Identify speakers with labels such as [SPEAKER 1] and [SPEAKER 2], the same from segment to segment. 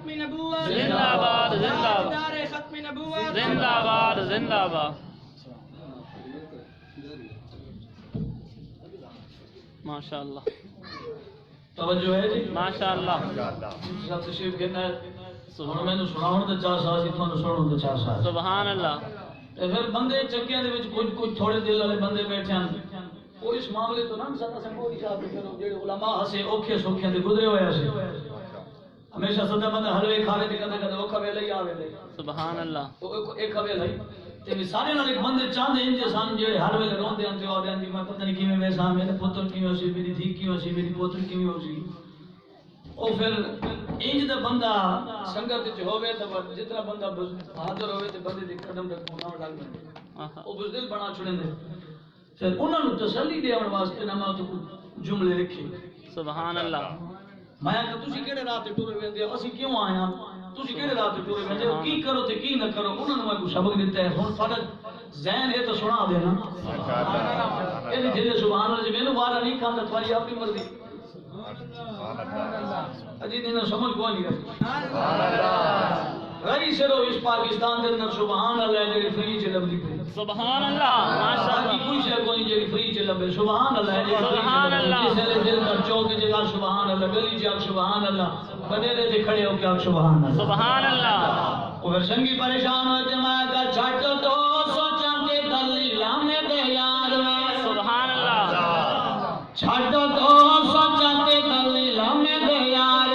[SPEAKER 1] ختم نبوت
[SPEAKER 2] زندہ باد زندہ باد
[SPEAKER 1] تاجدار ختم نبوت
[SPEAKER 2] زندہ باد زندہ باد ماشاء اللہ
[SPEAKER 3] توجہ ہے جی
[SPEAKER 2] ماشاء اللہ
[SPEAKER 3] سب تشریف کہنا ہے ہن مینوں سناؤن تے چار سال سی تھانوں سناؤن تے چار سال
[SPEAKER 2] سبحان اللہ
[SPEAKER 3] تے پھر بندے چکیاں دے وچ کچھ تھوڑے دل والے بندے بیٹھے ہیں وہ اس معاملے تو نہ سدا سمبوئی صاحب دے جڑے علماء ہسے اوکھے سوکھے دے گزرے ہوئے ہسے ہمیشہ سدا بندہ حلوے کھاوے تے کدے کدے اوکھا ویلے ہی آوے
[SPEAKER 2] سبحان اللہ
[SPEAKER 3] تو ایک ویلے تے سارے نال ایک بندے چاہندے ان سان جڑے ہر ویلے روندے ہیں تے آدے ہیں میں پتہ نہیں کیویں میں سا میرے پتر کیویں ہوسی میری دھی کیویں ہوسی میری پوتر کیویں ہوسی او پھر انج دا بندہ سنگت وچ ہوے تے جتنا بندہ حاضر ہوے تے بندے دے قدم تے پھوناں لگ جاندے او بزدل بنا چھڑندے پھر انہاں نوں تسلی دیون واسطے نہ تو جملے لکھے
[SPEAKER 2] سبحان اللہ
[SPEAKER 3] میں کہ تسی کیڑے راہ تے ٹرے ویندے ہو اسی کیوں آئے ہاں تسی کیڑے راہ تے ٹرے ویندے ہو کی کرو تے کی نہ کرو انہاں نوں میں کوئی سبق دتا ہے ہن ساڈا ذہن ہے تو سنا دینا ماشاءاللہ اے جے سبحان اللہ جی مینوں وارا نہیں کھاندا تمہاری اپنی مرضی اجی دین سمجھ کو نہیں سبحان اللہ رئیس رو اس پاکستان دے اندر سبحان اللہ جڑی فری چ لبدی پئی
[SPEAKER 2] سبحان اللہ ماشاءاللہ
[SPEAKER 3] کوئی شے کوئی جڑی فری چ لبے سبحان اللہ جی
[SPEAKER 2] سبحان اللہ
[SPEAKER 3] جس نے دل کر چوک جگہ سبحان اللہ گلی جا سبحان اللہ بنیرے تے کھڑے ہو کے سبحان اللہ
[SPEAKER 2] سبحان اللہ
[SPEAKER 3] اور سنگی پریشان ہو جماع کا چھٹ تو سوچاں تے دلیلاں میں دے یار
[SPEAKER 2] سبحان اللہ
[SPEAKER 3] چھٹ تو سوچاں تے دلیلاں میں دے یار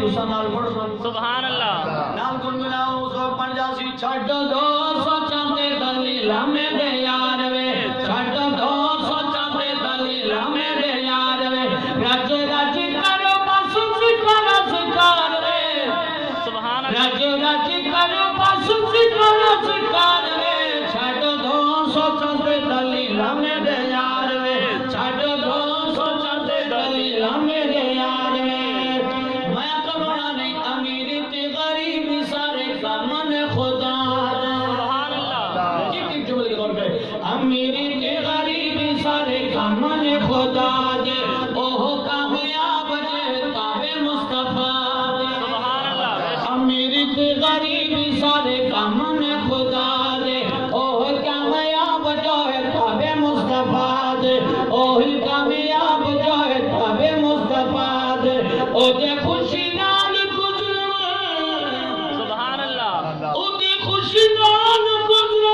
[SPEAKER 3] تساں نال پڑھ
[SPEAKER 2] سبحان اللہ
[SPEAKER 3] نال گنگناؤ سو پنجاسی چھٹ دو سوچاں تے دلیلاں میں دے یار چھٹ دو سوچاں تے دلیلاں میں دے یار رج رج کرو بس ذکر ذکر
[SPEAKER 2] سبحان اللہ
[SPEAKER 3] رج رج کرو بس ذکر ذکر چھٹ دو سوچاں تے دلیلاں میں دے یار چھٹ دو سوچاں تے دلیلاں میں دے یار میں کروڑا نہیں امیری تے غریبی سارے کامن خدا
[SPEAKER 2] سبحان اللہ
[SPEAKER 3] ایک جملے کے طور پہ امیری تے غریبی سارے کامن خدا دے اوہ کامیاب جے تابع مصطفیٰ
[SPEAKER 2] سبحان اللہ
[SPEAKER 3] امیری تے غریبی سارے کامن خدا دے اوہ کامیاب جو ہے تابع مصطفیٰ دے اوہی کامیاب جو ہے تابع مصطفیٰ دے او دے خوشی نال گزر
[SPEAKER 2] سبحان اللہ
[SPEAKER 3] او دے خوشی نال گزر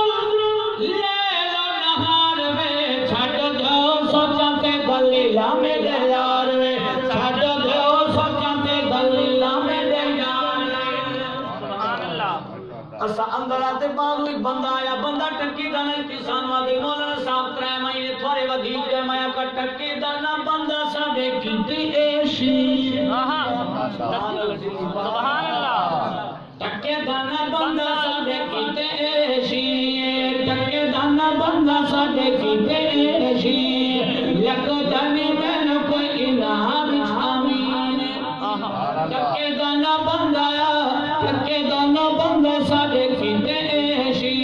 [SPEAKER 3] لیل و نہار میں چھٹ دو سوچاں تے دلیلاں میں دے یار چھٹ دو سوچاں تے دلیلاں میں دے یار
[SPEAKER 2] سبحان اللہ
[SPEAKER 3] اسا اندر آتے بعد ایک بندہ آیا بندہ ٹکی دا نہیں کسان والے مولانا صاحب ترے مہینے تھوڑے ودیج دے میں کا ٹکی دا نہ بندہ ساڈے کیتی ایشی
[SPEAKER 2] سبحان اللہ
[SPEAKER 3] ٹکے دا نہ بندہ ساڈے کیتے ایشی ٹکے دا نہ بندہ ساڈے کیتے ایشی یک دنی میں کوئی انعام آمین ٹکے دا نہ بندہ ٹکے دا نہ بندہ ساڈے کیتے ایشی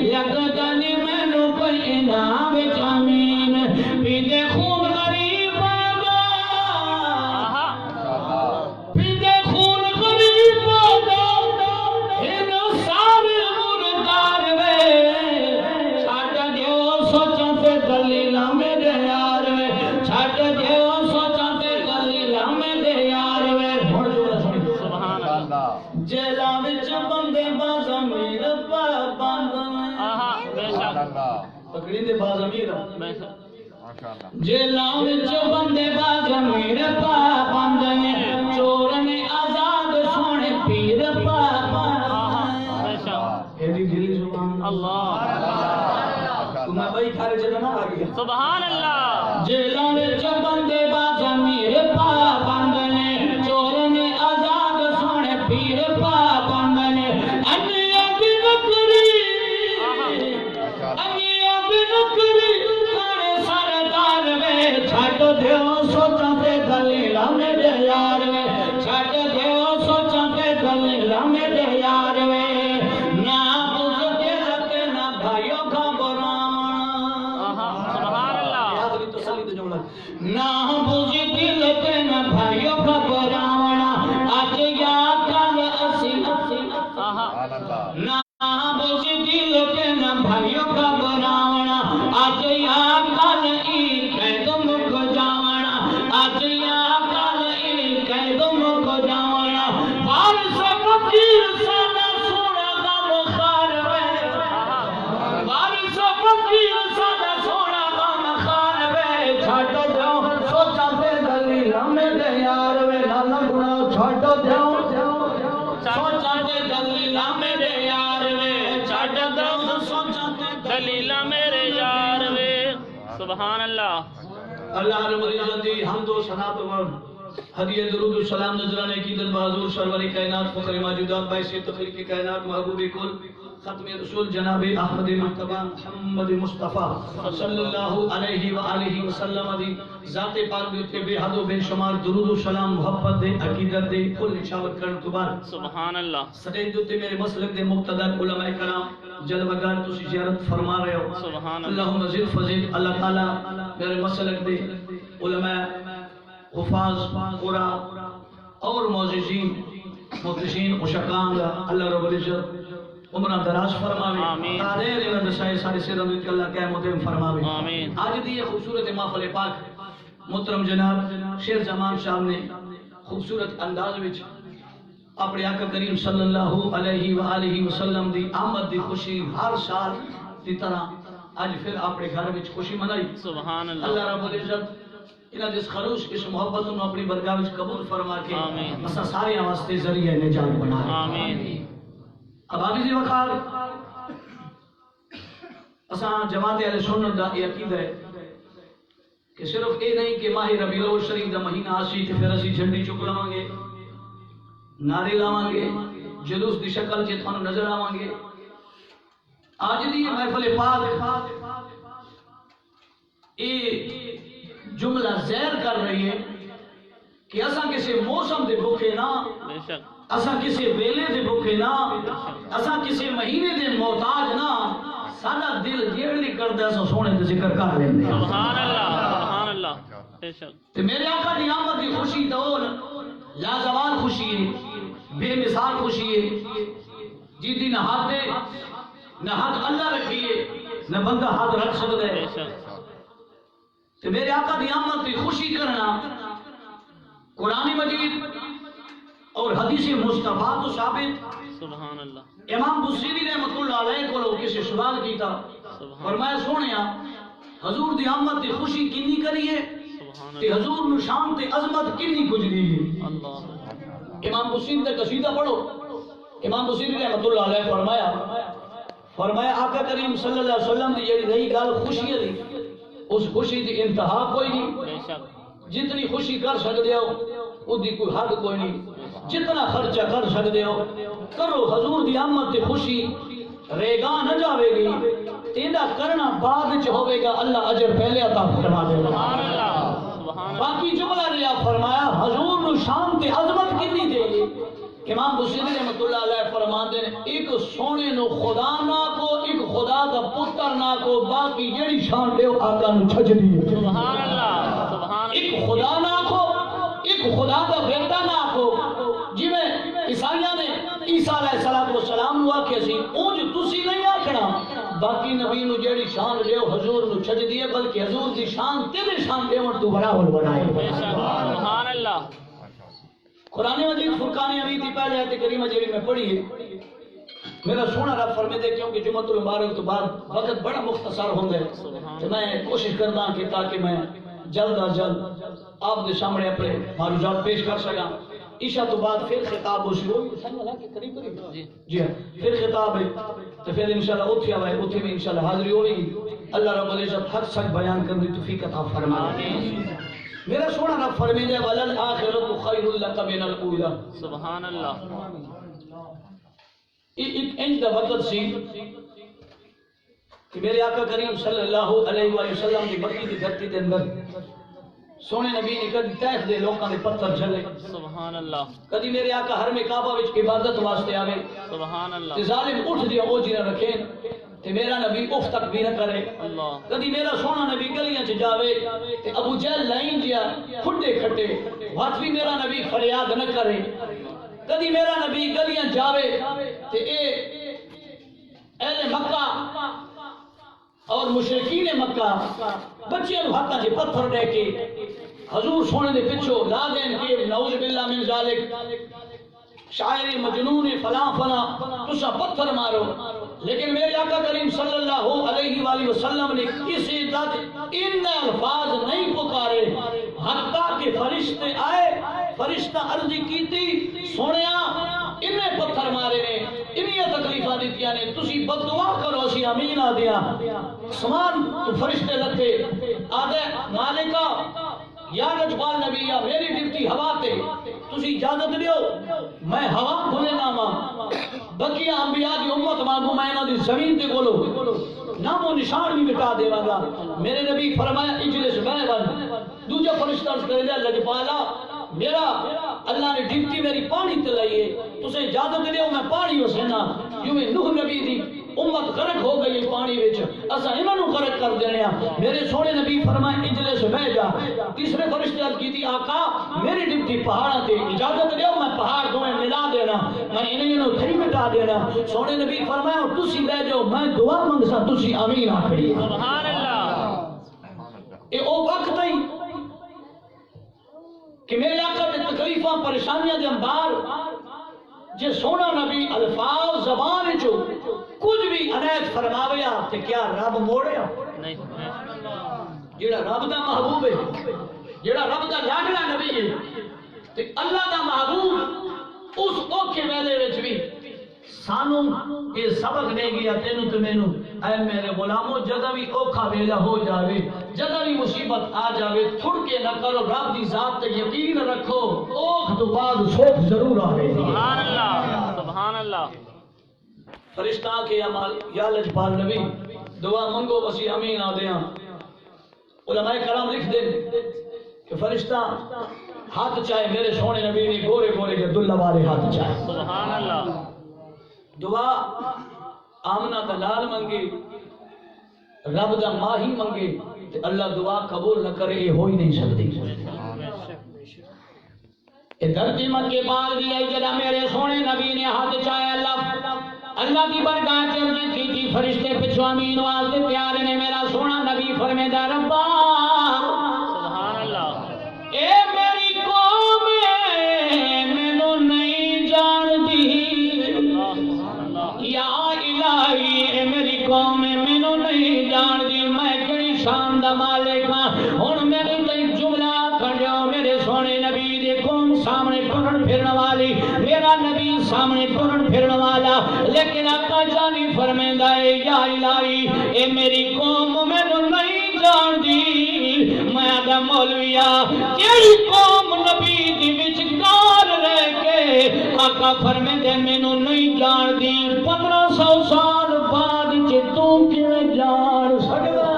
[SPEAKER 3] یک دنی میں کوئی انعام آمین پیندے خون غریب آگا پیندے خون غریب آگا ان سارے مردار میں چھٹ دیو سوچاں تے دلیلاں میں دے یار چھٹ دیو سوچاں تے دلیلاں میں دے یار
[SPEAKER 2] سبحان اللہ
[SPEAKER 3] جیلاں وچ بندے باز امیر پابند
[SPEAKER 2] بے شک
[SPEAKER 3] پکڑی دے باز امیر
[SPEAKER 2] بے شک
[SPEAKER 3] جیلاں وچ بندے باز امیر پابند چور نے آزاد سونے پیر پابند
[SPEAKER 2] بے شک
[SPEAKER 3] اے دی دلی زبان
[SPEAKER 2] اللہ
[SPEAKER 3] تمہیں بھائی کھارے جگہ نہ آگیا
[SPEAKER 2] سبحان اللہ
[SPEAKER 3] جیلاں وچ بندے باز امیر پابند چور نے آزاد سونے پیر پابند انیا دی نکری انیا دی نکری سارے سردار میں چھٹ دیو سوچاں تے دلیلاں میں دے یار چھٹ دیو سوچاں تے دلیلاں میں دے یار نہ اس دل تے نہ بھائیو گھبراون
[SPEAKER 2] سبحان اللہ
[SPEAKER 3] سوچا تے دلیلا میرے یار وے چھڈ دو سوچا تے
[SPEAKER 2] دلیلا میرے یار وے سبحان اللہ
[SPEAKER 3] اللہ رب العزت دی حمد و ثنا و ہدیہ درود و سلام نذرانے کی دل بحضور سرور کائنات فخر موجودات باعث تخلیق کائنات محبوب کل ختم رسول جناب احمد مجتبی محمد مصطفیٰ صلی اللہ علیہ وآلہ وسلم دی ذات پاک دے تے بے حد و بے شمار درود و سلام محبت دے عقیدت دے کل نشاور کرن تو بعد
[SPEAKER 2] سبحان اللہ
[SPEAKER 3] سٹیج دے میرے مسلک دے مقتدر علماء کرام جلوگر تسی زیارت فرما رہے ہو
[SPEAKER 2] سبحان اللہ
[SPEAKER 3] اللہم زد فزد اللہ تعالی میرے مسلک دے علماء حفاظ قرآن اور معززین مخلصین عشقان اللہ رب العزت عمرہ دراز فرماوے تاریر انہاں دسائے سارے سیرہ دویت اللہ کہہ مدیم فرماوے آج دی یہ خوبصورت محفل پاک محترم جناب شیر زمان صاحب نے خوبصورت انداز وچ اپنے آقا کریم صلی اللہ علیہ وآلہ وسلم دی آمد دی خوشی ہر سال دی طرح آج پھر اپنے گھر وچ خوشی منائی
[SPEAKER 2] سبحان اللہ
[SPEAKER 3] اللہ رب العزت انہاں جس خلوص اس محبت انہوں اپنی برگاہ وچ قبول فرما کے اسا سارے واسطے ذریعہ نجات بنا
[SPEAKER 2] آمین
[SPEAKER 3] اب آبی جی وقار اسا جماعت اہل سنت دا یہ عقیدہ ہے کہ صرف یہ نہیں کہ ماہ ربیع الاول شریف دا مہینہ آسی تے پھر اسی جھنڈی چک لواں گے نعرے لاواں گے جلوس دی شکل چ تھانوں نظر آواں گے آج دی یہ محفل پاک یہ جملہ زہر کر رہی ہے کہ اسا کسی موسم دے بھوکے نہ
[SPEAKER 2] بے شک
[SPEAKER 3] اسا کسی ویلے دے بھوکے نہ اسا کسی مہینے دے محتاج نہ ساڈا دل جیڑی کردا اسا سونے تے ذکر کر لیندے
[SPEAKER 2] سبحان اللہ بے شک
[SPEAKER 3] تے میرے آقا دی آمد دی خوشی تو لازوال خوشی ہے بے مثال خوشی ہے جی دی نہ ہاتھ دے نہ ہاتھ اللہ رکھیے نہ بندہ ہاتھ رکھ سکتا ہے
[SPEAKER 2] بے شک
[SPEAKER 3] تو میرے آقا دی آمد کی خوشی کرنا قرآن مجید اور حدیث مصطفیٰ تو ثابت
[SPEAKER 2] سبحان اللہ
[SPEAKER 3] امام بصیری رحمۃ اللہ علیہ کو لوگ کسی سوال کیتا فرمایا سونیا حضور دی آمد دی خوشی کنی کریے کہ حضور نشان تے عظمت کنی گزری ہے
[SPEAKER 2] اللہ
[SPEAKER 3] امام بصیری کا قصیدہ پڑھو امام بصیری رحمۃ اللہ علیہ فرمایا آقا کریم صلی اللہ علیہ وسلم دی جڑی رہی گل خوشی دی اس خوشی دی انتہا کوئی نہیں
[SPEAKER 2] بے شک
[SPEAKER 3] جتنی خوشی کر سکتے ہو ادھی کوئی حد کوئی نہیں جتنا خرچہ کر سکتے ہو کرو حضور دی آمد دی خوشی ریگاں نہ جاوے گی تیندہ کرنا بعد چ ہوے گا اللہ اجر پہلے عطا فرما دے گا
[SPEAKER 2] سبحان اللہ
[SPEAKER 3] باقی جملہ ریا فرمایا حضور نو شان تے عظمت کتنی دے گی امام بصیری رحمۃ اللہ علیہ فرماتے ہیں ایک سونے نو خدا نہ کو ایک خدا دا پتر نہ کو باقی جڑی شان دے آقا نو چھج دی
[SPEAKER 2] سبحان اللہ
[SPEAKER 3] ایک خدا نہ کو ایک خدا دا بیٹا نہ کو جویں عیسائیاں نے عیسیٰ علیہ السلام نو آکھیا سی اونج تسی نہیں آکھنا باقی نبی نو جڑی شان دیو حضور نو چھج دی بلکہ حضور دی شان تیرے شان دیون تو برابر بنائے
[SPEAKER 2] سبحان اللہ
[SPEAKER 3] قرآن مجید فرقان حمید کی پہلے آیت کریمہ جیڑی میں پڑھی ہے میرا سونا رب فرمے دے کیونکہ جمعۃ المبارک تو بعد وقت بڑا مختصر ہوندے تو میں کوشش کردا کہ تاکہ میں جلد از جلد آپ کے سامنے اپنے معروضات پیش کر سکاں عشاء تو بعد پھر خطاب ہو شروع جی ہاں پھر خطاب ہے تو پھر انشاءاللہ اوتھے آوے اوتھے میں انشاءاللہ حاضری ہوئے گی اللہ رب العزت حق سچ بیان کرنے کی توفیق عطا فرمائے میرا سونا رب فرمیدے ولل آخرت خیر لک من الاولی
[SPEAKER 2] سبحان اللہ
[SPEAKER 3] ایک انج دا وقت سی کہ میرے آقا کریم صلی اللہ علیہ وآلہ وسلم کی مکی کی دھرتی کے اندر سونے نبی نے کدی طائف دے لوکاں دے پتھر جھلے
[SPEAKER 2] سبحان اللہ
[SPEAKER 3] کدی میرے آقا حرم کعبہ وچ عبادت واسطے آوے
[SPEAKER 2] سبحان اللہ
[SPEAKER 3] تے ظالم اٹھ دیا او جی نہ رکھے تے میرا نبی اف تک بھی نہ کرے
[SPEAKER 2] اللہ
[SPEAKER 3] کدی میرا سونا نبی گلیاں چ جاوے تے ابو جہل لائن جیا کھڈے کھٹے وقت بھی میرا نبی فریاد نہ کرے کدی میرا نبی گلیاں جاوے تے اے اہل مکہ اور مشرکین مکہ بچیاں نو ہاتھاں چ پتھر دے کے حضور سونے دے پچھو لا دین کہ نعوذ باللہ من ذالک شاعر مجنون فلاں فلاں تسا پتھر مارو لیکن میرے آقا کریم صلی اللہ علیہ وآلہ وسلم نے کسی تک ان الفاظ نہیں پکارے حتیٰ کہ فرشتے آئے فرشتہ عرضی کیتی سونیا انہیں پتھر مارے نے انہیں تکلیفہ دیتیا نے تسی بد دعا کرو اسی امین آ دیا سمان تو فرشتے لگتے آدھے مالکہ یا نجبال نبی یا میری ڈپٹی ہوا تے تسی اجازت دیو میں ہوا کھلے ناما بقیہ انبیاء دی امت مانگو میں انہاں دی زمین تے بولو نام و نشان بھی مٹا دے گا میرے نبی فرمایا اجلس میں بن دوجہ فرشتہ اس کہہ دیا لجپالا میرا اللہ نے ڈپٹی میری پانی تلائیے تسے اجازت دیو میں پانی وسینا یوں میں نوح نبی دی امت غرق ہو گئی پانی وچ اسا انہاں نوں غرق کر دینے میرے سونے نبی فرمائے اجلس بیٹھ جا تیسرے فرشتے عرض کی تھی آقا میری ڈپٹی پہاڑاں تے اجازت دیو میں پہاڑ دوئے ملا دینا میں انہیں نوں تھری مٹا دینا سونے نبی فرمایا تسی لے جاؤ میں دعا منگسا تسی آمین آکھڑی
[SPEAKER 2] سبحان اللہ
[SPEAKER 3] اے او وقت ہی کہ میرے آقا دے تکلیفاں پریشانیاں دے انبار جے سونا نبی الفاظ زبان جو کچھ بھی عنایت فرماویا تے کیا رب موڑیا
[SPEAKER 2] نہیں
[SPEAKER 3] جیڑا رب دا محبوب ہے جیڑا رب دا لاڈلا نبی ہے تے اللہ دا محبوب اس اوکھے ویلے وچ بھی سانو یہ سبق دے گیا تینوں تے مینوں اے میرے غلامو جدہ بھی اوکھا ویلا ہو جاوے جدہ بھی مصیبت آ جاوے تھڑ کے نہ کرو رب دی ذات تے یقین رکھو اوکھ تو بعد سوکھ ضرور آوے
[SPEAKER 2] سبحان اللہ سبحان اللہ
[SPEAKER 3] فرشتہ کے عمال یا لجپال نبی دعا منگو بسی امین آ دیاں علماء کرام لکھ دیں کہ فرشتہ ہاتھ چاہے میرے سونے نبی نے گورے گورے کے دلہ والے ہاتھ چاہے
[SPEAKER 2] سبحان اللہ
[SPEAKER 3] دعا آمنہ دلال منگے رب دا ماہی منگے تے اللہ دعا قبول نہ کرے یہ ہو ہی نہیں سکتی یہ دھرتی منگے بال دیا جدا میرے سونے نبی نے ہاتھ چاہے اللہ کی برکات چرنے کی تھی فرشتے پچھو امین واسطے پیارے نے میرا سونا نبی فرمیدہ ربا
[SPEAKER 2] سبحان اللہ
[SPEAKER 3] اے میری قوم مینوں نہیں جان دی یا الہی اے میری قوم مینوں نہیں جان دی میں کڑی شان دا مالک ہاں ہن میرے تے جملہ کھڑو میرے سونے نبی دے قوم سامنے ٹرن پھرن والی میرا نبی سامنے ٹرن پھرن والا لیکن آقا جانی فرمیندہ ہے یا الہی اے میری قوم مینوں نہیں جان دی میں آدھا مولویا تیری قوم نبی دی وچکار رہ کے آقا فرمیندے مینوں نہیں جان دی 1500 سال بعد چ تو کیویں جان سکدا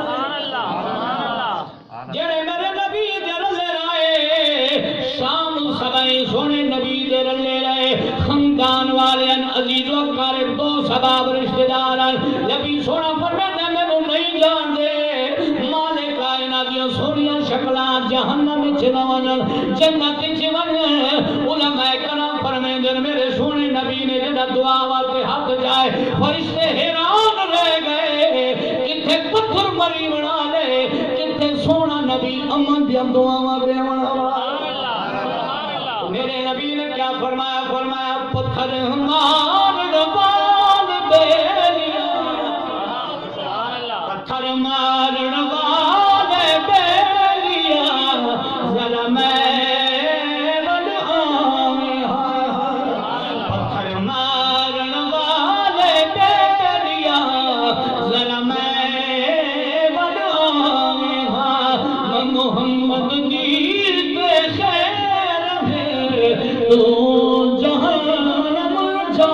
[SPEAKER 3] جڑے میرے نبی دے رلے رہے شام سبائیں سونے نبی دے رلے رہے خاندان والے عزیز و اقارب دو سباب رشتہ دار نبی سونا فرماتا مینوں نہیں جان دے مالک کائنات دی سونیاں شکلاں جہنم وچ نہ ونجن جنت وچ ونجن علماء کرام فرماندے میرے سونے نبی نے جڑا دعا واسطے ہاتھ جائے فرشتے حیران رہ گئے کتھے پتھر مری بنا لے کتھے سونا نبی امن دی دعاواں دیونا میرے نبی نے کیا فرمایا فرمایا پتھر مار ڈبال دے لیا پتھر مار ڈبال دے لیا ظلم پتھر مار ڈبال دے لیا ظلم محمد دیر کے خیر ہے تو جہنم جا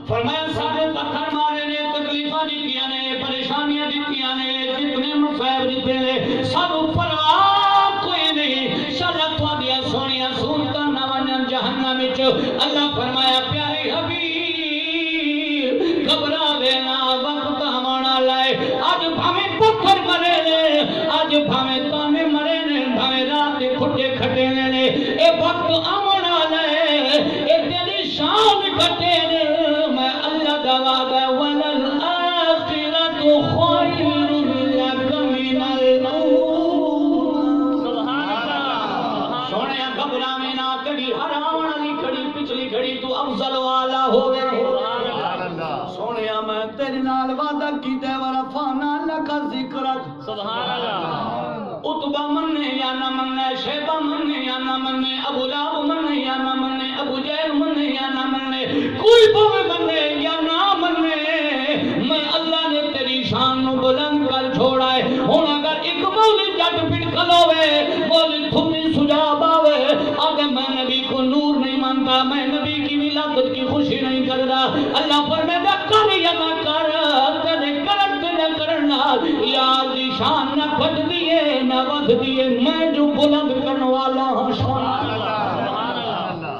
[SPEAKER 3] فرمایا سارے پتھر مارے نے تکلیفاں دیتیاں نے پریشانیاں دیتیاں نے جتنے مصائب دیتے نے سب پرواہ کوئی نہیں شرط تواڈیاں سونیاں صورتاں نہ ونجن جہنم وچ اللہ فرمایا پیارے حبیب گھبراوے نہ وقت آونا لائے اج بھاویں پتھر مرے نے اج بھاویں تانے مرے نے بھاویں رات دے کھٹے کھٹے نے اے وقت آونا لائے اے تیری شان کٹے نے میں اللہ دا وعدہ ولل آخرت خیر لک من الموت
[SPEAKER 2] سبحان اللہ
[SPEAKER 3] سونے گھبراویں نہ کڑی ہر آون والی کھڑی پچھلی کھڑی تو افضل والا ہوے سونے میں تیرے نال وعدہ کیتا ورفعنا لک ذکرک
[SPEAKER 2] سبحان اللہ
[SPEAKER 3] اتبا مننے یا یا نہ منے شیبہ منے یا نہ منے ابو لہب منے یا نہ منے ابو جہل منے یا نہ منے کوئی بھوے منے یا نہ منے میں اللہ نے تیری شان نو بلند کر چھوڑا ہے ہن اگر ایک مولی جٹ پٹ کھلوے مولی تھمی سجا باوے آگے میں نبی کو نور نہیں مانتا میں نبی کی ولادت کی خوشی نہیں کردا اللہ فرماتا کر یا نہ کر تیرے کرن تے نہ کرنا یار دی شان نہ گھٹ دیے نہ ودھ دیے میں جو بلند کرنے والا ہوں سبحان اللہ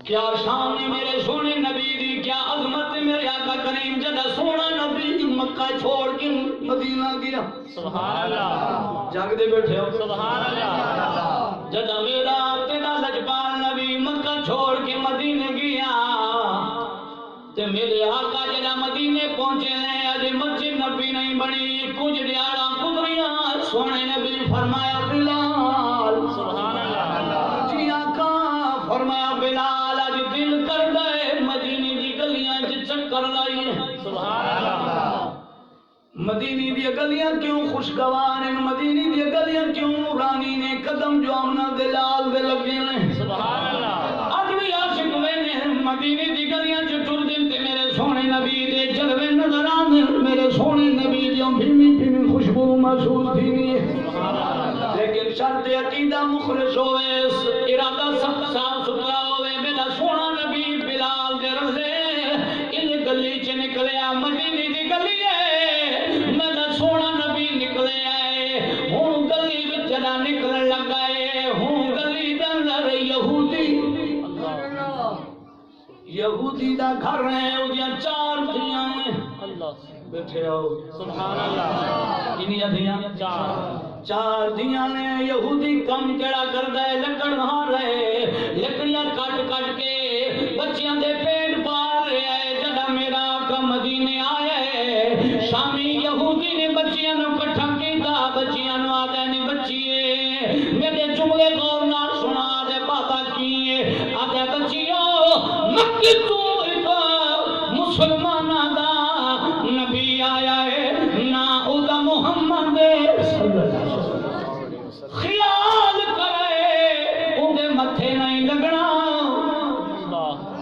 [SPEAKER 3] کیا شان ہے میرے سونے نبی دی کیا عظمت ہے میرے آقا کریم جدا سونا نبی مکہ چھوڑ کے مدینہ گیا
[SPEAKER 2] سبحان اللہ
[SPEAKER 3] جاگ دے بیٹھے ہو
[SPEAKER 2] سبحان اللہ
[SPEAKER 3] جدا میرا تیرا لجپال نبی مکہ چھوڑ کے مدینہ گیا تے میرے آقا جدا مدینے پہنچے ہیں اج مسجد نبی نہیں بنی کچھ دیاڑاں گزریاں سونے نبی فرمایا بلال
[SPEAKER 2] سبحان اللہ
[SPEAKER 3] جی آقا فرمایا بلال اج دل کر گئے مدینے دی گلیاں وچ چکر لائیے
[SPEAKER 2] سبحان اللہ
[SPEAKER 3] مدینے دی گلیاں کیوں خوشگوار ہیں مدینے دی گلیاں کیوں نورانی نے قدم جو آمنا دے لال دے لگے نے
[SPEAKER 2] سبحان اللہ
[SPEAKER 3] اج بھی عاشق وینے مدینے دی گلیاں چ ٹر دین تے میرے سونے نبی دے جلوے نظر آندے میرے سونے نبی دی بھیمی بھیمی خوشبو محسوس تھینی ہے لیکن شرط عقیدہ مخلص ہوئے ارادہ سب صاف ستھرا ہوئے میرا سونا نبی بلال دے رضے ان گلی چ نکلیا مدینے دی گلی ہے میرا سونا نبی نکلے آئے ہوں گلی وچ جڑا نکلن لگا ہے ہوں گلی دے اندر یہودی دا گھر ہے اودیاں چار دھیاں ہیں
[SPEAKER 2] اللہ
[SPEAKER 3] بیٹھے ہو
[SPEAKER 2] سبحان اللہ
[SPEAKER 3] کنیاں دھیاں چار دھیاں نے یہودی کم کیڑا کردا ہے لکڑ مار رہے لکڑیاں کٹ کٹ کے بچیاں دے پیٹ پال رہے ہے جڑا میرا آقا مدینے آیا ہے شامی یہودی نے بچیاں نو کٹھا کیتا بچیاں نو آدھے نے بچیے میرے جملے غور نال سنا دے بابا کیے آدھے بچیوں مکہ تو ایک مسلمانہ دا نبی آیا ہے نا او دا محمد صلی اللہ علیہ وسلم خیال کرے اندے متھے نہیں لگنا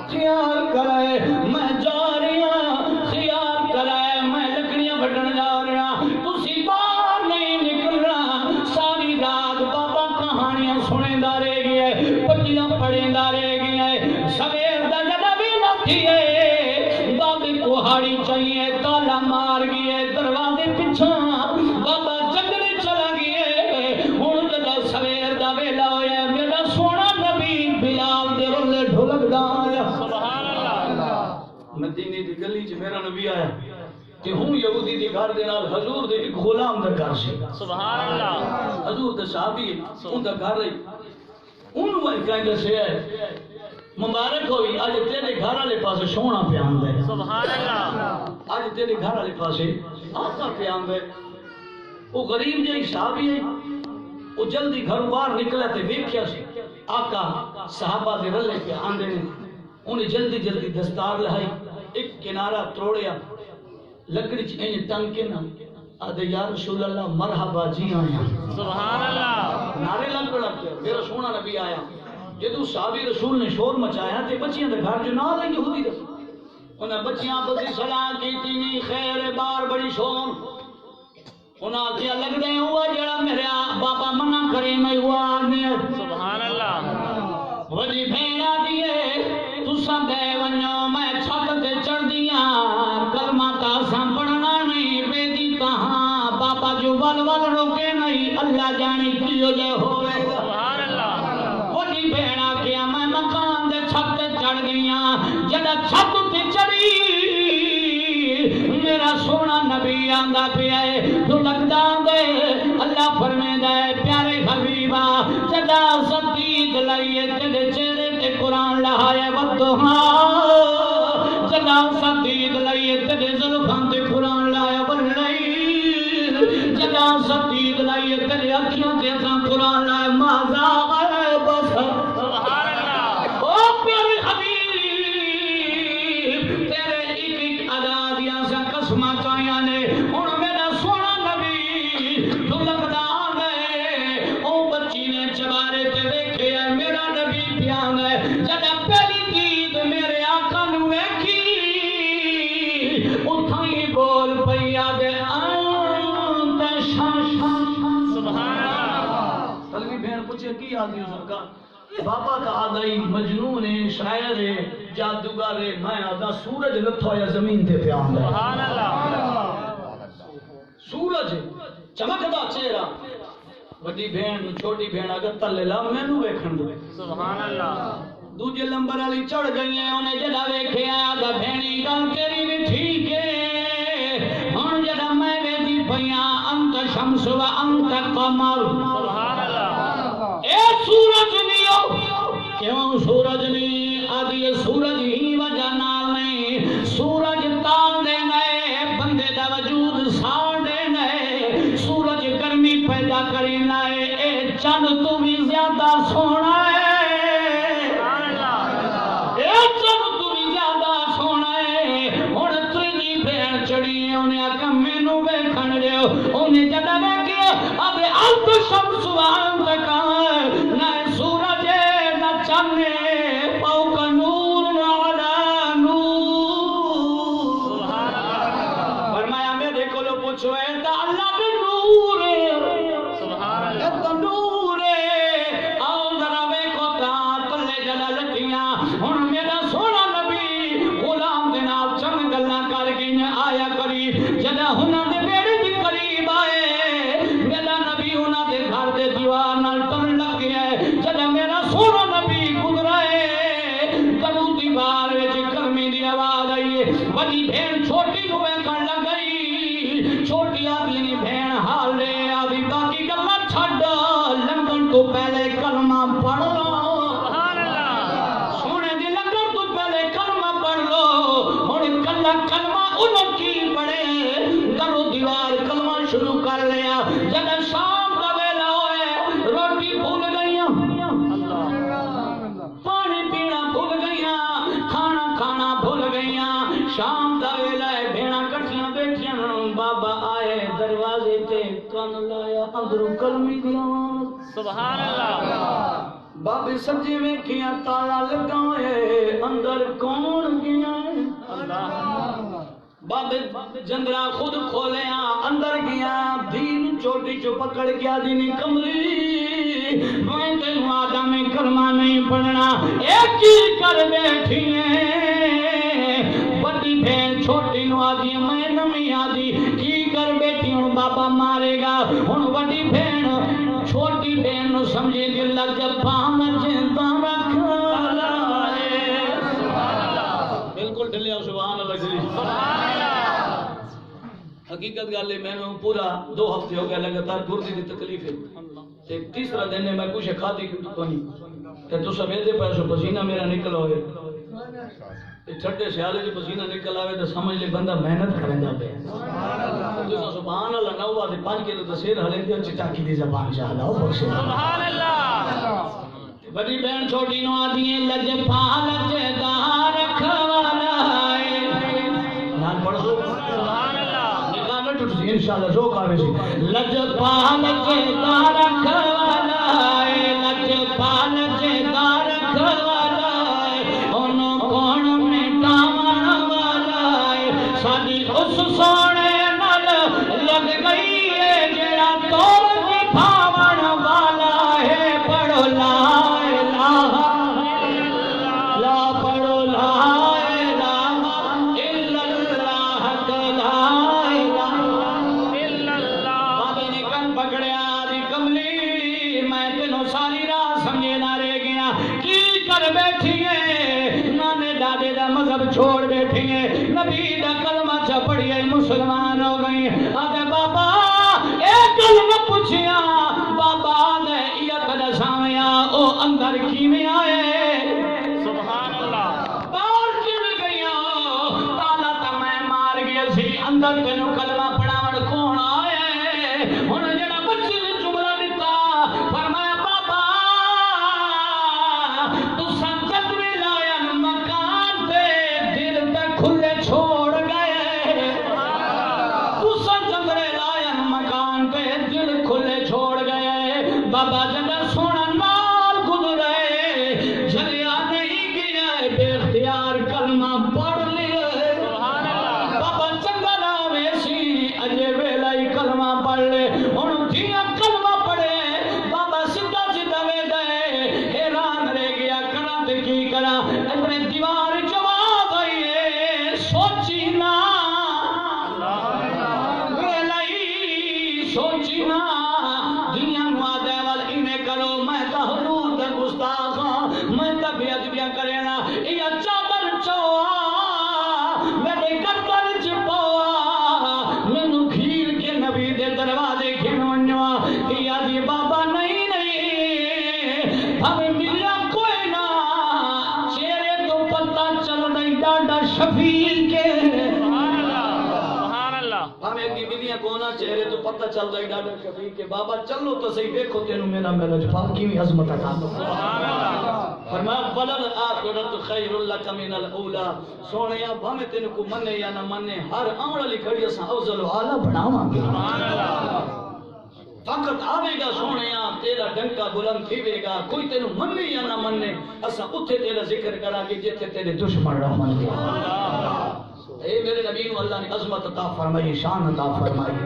[SPEAKER 3] خیال کرے میں جا رہا خیال کرے میں لکڑیاں بڑھن جا رہا تسی باہر نہیں نکلنا ساری رات بابا کہانیاں سنے دا رہ گئے پٹیاں پڑھیں دا رہ گئے سویر دا جڑا بھی لٹھی ہے بابی کوہاڑی چاہیے تالا مار گئے دروازے پیچھے بابا جنگل چلا گئے ہن جدا سویر دا ویلا ہویا میرا سونا نبی بلال دے رلے ڈھولک دا آیا
[SPEAKER 2] سبحان اللہ
[SPEAKER 3] مدینے دی گلی چ میرا نبی آیا تے ہوں یہودی دی گھر دے نال حضور دے ایک غلام دا گھر سی
[SPEAKER 2] سبحان اللہ
[SPEAKER 3] حضور دے صحابی اون دا گھر رہی اون وے کہندے سے مبارک ہوئی اج تیرے گھر والے پاسے سونا پہ آندا ہے
[SPEAKER 2] سبحان اللہ
[SPEAKER 3] اج تیرے گھر والے پاسے آقا پہ آندا ہے وہ غریب جہی صحابی ہے وہ جلدی گھروں باہر نکلا تے ویکھیا سی آقا صحابہ دے رلے پہ آندے نے انہیں جلدی جلدی دستار لہائی ایک کنارہ توڑیا لکڑی چ انج ٹنگ کے نا آدھے یا رسول اللہ مرحبا جی آیا
[SPEAKER 2] سبحان اللہ
[SPEAKER 3] نعرے لگ پڑا میرا سونا نبی آیا جدو صحابی رسول نے شور مچایا تے بچیاں دے گھر جو نال ہے یہودی دے انہاں بچیاں بدی سلام کیتی نہیں خیر بار بڑی شور انہاں کیا لگ دے ہوا جڑا میرا بابا منع کرے میں ہوا آدمی
[SPEAKER 2] سبحان اللہ
[SPEAKER 3] وجی بھیڑا دیے تساں دے ونجو میں چھت تے چڑھ دیاں کلمہ تاساں پڑھنا نہیں بیدی کہاں بابا جو ول ول روکے نہیں اللہ جانے کیو جے ہوئے گا
[SPEAKER 2] سبحان اللہ
[SPEAKER 3] وجی بھیڑا کیا میں مکان دے چھت تے چڑھ گیاں جڑا چھت تے چڑھی میرا سونا نبی آندا پیا ہے تو لگدا دے اللہ فرمیندا ہے پیارے حبیبا جدا صدیق لائیے تیرے چہرے تے قرآن لہائے ودھا جدا صدیق لائیے تیرے زلفاں تے قرآن لائے واللیل جدا صدیق لائیے تیرے اکھیاں تے قرآن لائے مازا غیر بصر
[SPEAKER 2] سبحان اللہ
[SPEAKER 3] او پیارے حبیب تیرے ایک ایک ادا دیا سا قسمہ چاہیاں نے ہن میرا سونا نبی تو لگدا گئے پوچھے کی آدمی سرکار بابا کا آدھائی مجنون ہے شاعر ہے جادوگر ہے میں آدھا سورج لتھا یا زمین تے پہ آندا
[SPEAKER 2] سبحان اللہ
[SPEAKER 3] سورج چمکدا چہرہ وڈی بہن چھوٹی بہن اگر تلے لا مینوں ویکھن دو
[SPEAKER 2] سبحان اللہ
[SPEAKER 3] دوجے نمبر والی چڑھ گئی ہیں انہیں جڑا ویکھیا دا بہنی گل تیری بھی ٹھیک ہے ہن جڑا میں ویدی پیاں انت شمس و انت قمر
[SPEAKER 2] سبحان اللہ
[SPEAKER 3] اے سورج نیو کیوں سورج نہیں آدھی سورج ہی وجہ نال نہیں سورج تال دے نئے بندے دا وجود ساڑ دے نئے سورج گرمی پیدا کرے نئے اے چند تو بھی زیادہ سونا ہے اے چند تو بھی زیادہ سونا ہے ہن تریجی بہن چڑی انہیں آکھا مینوں ویکھن دیو انہیں جڑا ویکھیا اب انت شمس و انت قمر نہ سورج نہ چند فوق نور علی نور فرمایا میرے کولو پوچھو اے تا اللہ دے نور
[SPEAKER 2] سبحان
[SPEAKER 3] اے
[SPEAKER 2] اللہ
[SPEAKER 3] تا نور آؤ ذرا ویکھو تا تلے جڑا لٹیاں ہن میرا سونا نبی غلام دے نال چند گلاں کر کے آیا قریب جڑا ہناں دے بیڑے دی قریب آئے میرا نبی انہاں دے گھر دے دیوار نال ٹن لگ گیا جڑا میرا سونا نبی گزرائے کرو دیوار وچ گرمی دی آواز آئی بڑی بہن چھوٹی نو ویکھن لگ گئی چھوٹی آدھی نے بہن حال لے آدھی باقی گلاں چھڈ لنگن تو پہلے کلمہ پڑھ لو
[SPEAKER 2] سبحان اللہ
[SPEAKER 3] سونے دی لنگن تو پہلے کلمہ پڑھ لو ہن کلا کلمہ انہوں کی پڑھے کرو دیوار کلمہ شروع کر لیا جب شام کا ویلا ہوئے روٹی بھول گئیاں پانی پینا بھول گئیاں کھانا کھانا بھول گئیاں شام کا ویلا ہے بھیڑا کٹھیاں بیٹھیاں بابا آئے دروازے تے کان لایا اندروں کلمی دی آواز
[SPEAKER 2] سبحان اللہ
[SPEAKER 3] بابے سجے ویکھیاں تالا لگا ہوئے اندر کون گیا
[SPEAKER 2] اللہ
[SPEAKER 3] بابے جندرا خود کھولیا اندر گیا دین چوٹی چو پکڑ گیا دینی کملی میں تینوں آدم کلمہ نہیں پڑھنا ایک ہی کر بیٹھی ہے بڑی بہن چھوٹی نو آدھی میں نمی آدھی کی کر بیٹھی ہوں بابا مارے گا ہوں بڑی بہن چھوٹی بہن نو سمجھے دل لگ جب پام چنتا رکھا بالکل ڈلیا سبحان اللہ جی حقیقت گل ہے میں پورا 2 ہفتے ہو گئے لگاتار گردی کی تکلیف ہے ایک تیسرا دن ہے میں کچھ کھادی نہیں کہ تو سمجھتے پیسو پسینہ میرا نکل ہوئے ٹھنڈے سیالے جو پسینہ نکل آئے تو سمجھ لے بندہ محنت کریں جاتے ہیں سبحان اللہ نو بات 5 کلو تو سیر ہلے دے چٹاکی دی زبان چاہ لاؤ بخشے
[SPEAKER 2] سبحان اللہ
[SPEAKER 3] بڑی بہن چھوٹی نو آدھی لج پال دار رکھوالا ہے نال پڑھ دو
[SPEAKER 2] سبحان اللہ
[SPEAKER 3] نکال نہ ٹوٹ سی انشاءاللہ جو کاوے سی لج پال دار رکھوالا ہے لج پال دار رکھوالا ہے اونوں کون مٹاون والا ہے ساڈی اس سونے نال لگ گئی ہے جڑا توڑ کے پاون والا ہے پڑھو لا چھوڑ بیٹھی ہیں نبی دا کلمہ چا پڑھیے مسلمان ہو گئی آدھے بابا ایک کلمہ پوچھیا بابا دے یہ کدہ سامیا او اندر کی میں آئے
[SPEAKER 2] سبحان اللہ
[SPEAKER 3] باہر چل گیا تالا تا میں مار گیا سی اندر تینوں کلمہ پڑھاون کون آئے انہیں جڑا بچی نے جملہ دیتا فرمایا بابا تو سنجد میں لایا مکان تے دل تے کھلے چھوڑ گئے تو سنجد میں لایا مکان تے دل کھلے چھوڑ گئے بابا جگہ سونا نال گزرے جلیا نہیں گیا بے اختیار کلمہ پڑھ لیا بابا چنگا نام سونا چہرے تو پتہ چل رہا ہے ڈاکٹر شفیع کہ بابا چلو تو صحیح دیکھو تینوں میرا میرج پاک کی بھی عظمت عطا فرمایا بلل آخرت خیر لک من الاولا سونیا بھاویں تینوں کو منے یا نہ منے ہر آمڑ والی کھڑی اساں افضل و اعلی بناواں گے وقت آوے گا سونیا تیرا ڈنکا بلند تھیوے گا کوئی تینوں منے یا نہ منے اساں اتھے تیرا ذکر کرا گے جتھے تیرے دشمن رہن گے اے میرے نبی کو اللہ نے عظمت عطا فرمائی شان عطا فرمائی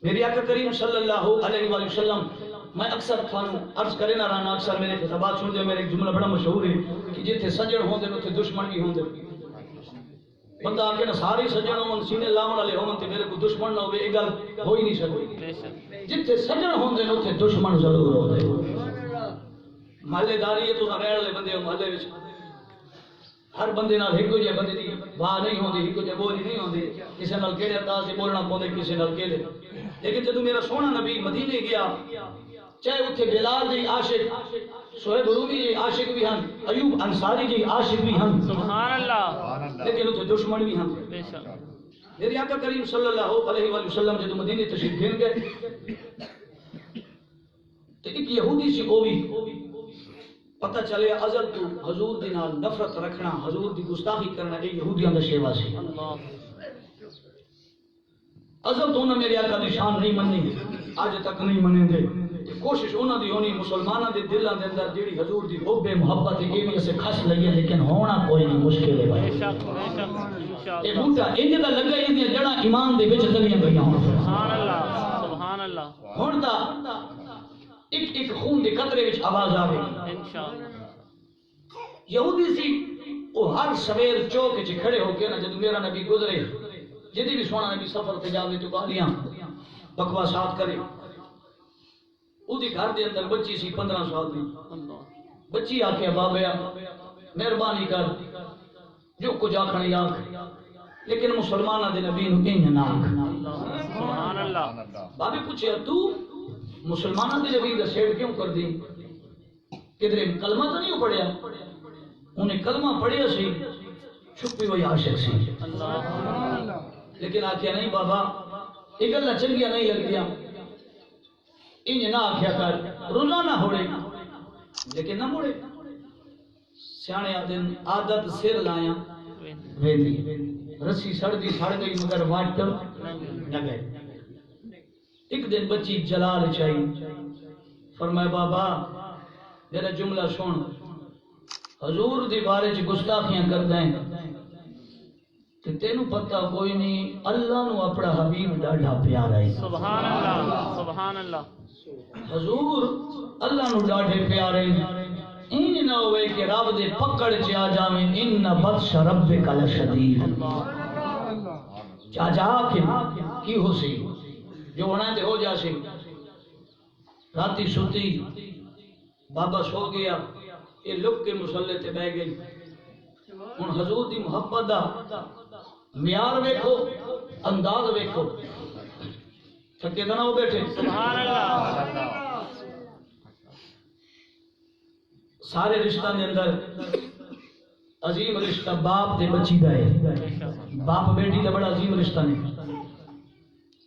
[SPEAKER 3] میری آقا کریم صلی اللہ علیہ وآلہ وسلم میں اکثر تھانوں عرض کرے نہ رہنا اکثر میرے خطابات سن دے میرے ایک جملہ بڑا مشہور ہے کہ جتھے سجن ہوندے اتھے دشمن بھی ہوندے بندہ آکے نہ ساری سجن ہون سینے لاون والے ہون تے میرے کو دشمن نہ ہوئے یہ گل ہو ہی نہیں سکتی جتھے سجن ہوندے اتھے دشمن ضرور ہوندے محلے داری ہے تو رہن والے بندے محلے وچ ہر بندے نال ایک جے بندے دی واہ نہیں ہوندی ایک جے بولی نہیں ہوندی کسے نال کیڑے انداز سے بولنا پوندے کسے نال کیڑے لیکن جدوں میرا سونا نبی مدینے گیا چاہے اتھے بلال جی عاشق شعیب رومی جی عاشق بھی ہن ایوب انصاری جی عاشق بھی ہن
[SPEAKER 2] سبحان اللہ
[SPEAKER 3] لیکن اتھے دشمن بھی ہن
[SPEAKER 2] بے شک
[SPEAKER 3] میرے آقا کریم صلی اللہ علیہ وآلہ وسلم جدوں مدینے تشریف گھن گئے تو ایک یہودی سی اووی پتہ چلے ازل تو حضور دی نال نفرت رکھنا حضور دی گستاخی کرنا یہ یہودیاں دا شیوا سی ازل تو انہاں میرے آقا دی شان نہیں مننی آج تک نہیں منیں گے کوشش انہاں دی ہونی مسلماناں دے دلاں دے اندر جیڑی حضور دی حب محبت ہے یہ بھی اسے کھس لگے لیکن ہونا کوئی نہیں مشکل ہے بھائی
[SPEAKER 2] بے شک انشاءاللہ
[SPEAKER 3] یہ بوٹا انج دا لگا یہ جڑا ایمان دے وچ دلیاں گئیاں ہون
[SPEAKER 2] سبحان اللہ سبحان اللہ
[SPEAKER 3] ہن دا ایک خون دے قطرے وچ آواز آوے
[SPEAKER 2] انشاءاللہ
[SPEAKER 3] یہودی سی وہ ہر سویر چوک وچ کھڑے ہو کے نا جدوں میرا نبی گزرے جدی بھی سونا نبی سفر تے جاوے تو گالیاں بکواسات کرے اودی گھر دے اندر بچی سی 15 سال دی بچی آکھے بابا مہربانی کر جو کچھ آکھنے آکھ لیکن مسلماناں دے نبی نو انج نہ آکھ
[SPEAKER 2] سبحان اللہ
[SPEAKER 3] بابے پوچھیا تو مسلماناں دے نبی دا سیڑ کیوں کر دی کدھر کلمہ تو نہیں پڑھیا انہیں کلمہ پڑھیا سی چھپی ہوئی عاشق سی لیکن آکھیا نہیں بابا یہ گلاں چنگیاں نہیں لگدیاں انج نہ آکھیا کر روزانہ ہوڑے لیکن نہ موڑے سیانے آدن عادت سر لایا ویندی رسی سڑدی سڑ گئی مگر واٹ نہ گئے ایک دن بچی جلال چاہی فرمائے بابا میرا جملہ سن حضور دی بارے چ گستاخیاں کردا ہے تے تینوں پتہ کوئی نہیں اللہ نو اپنا حبیب ڈاڈا پیارا ہے
[SPEAKER 2] سبحان اللہ سبحان اللہ
[SPEAKER 3] حضور اللہ نو ڈاڈے پیارے انج نہ ہوئے کہ رب دے پکڑ چ آ جاویں ان بطش ربک لشدید چاچا کی ہو سی جو ہونا تے ہو جا سی راتی سوتی بابا سو گیا یہ لک کے مسلے تے بہ گئی ہن حضور دی محبت دا معیار ویکھو انداز ویکھو تھکے نہ ہو بیٹھے
[SPEAKER 2] سبحان اللہ
[SPEAKER 3] سارے رشتہ دے اندر عظیم رشتہ باپ دے بچی دا ہے باپ بیٹی دا بڑا عظیم رشتہ نہیں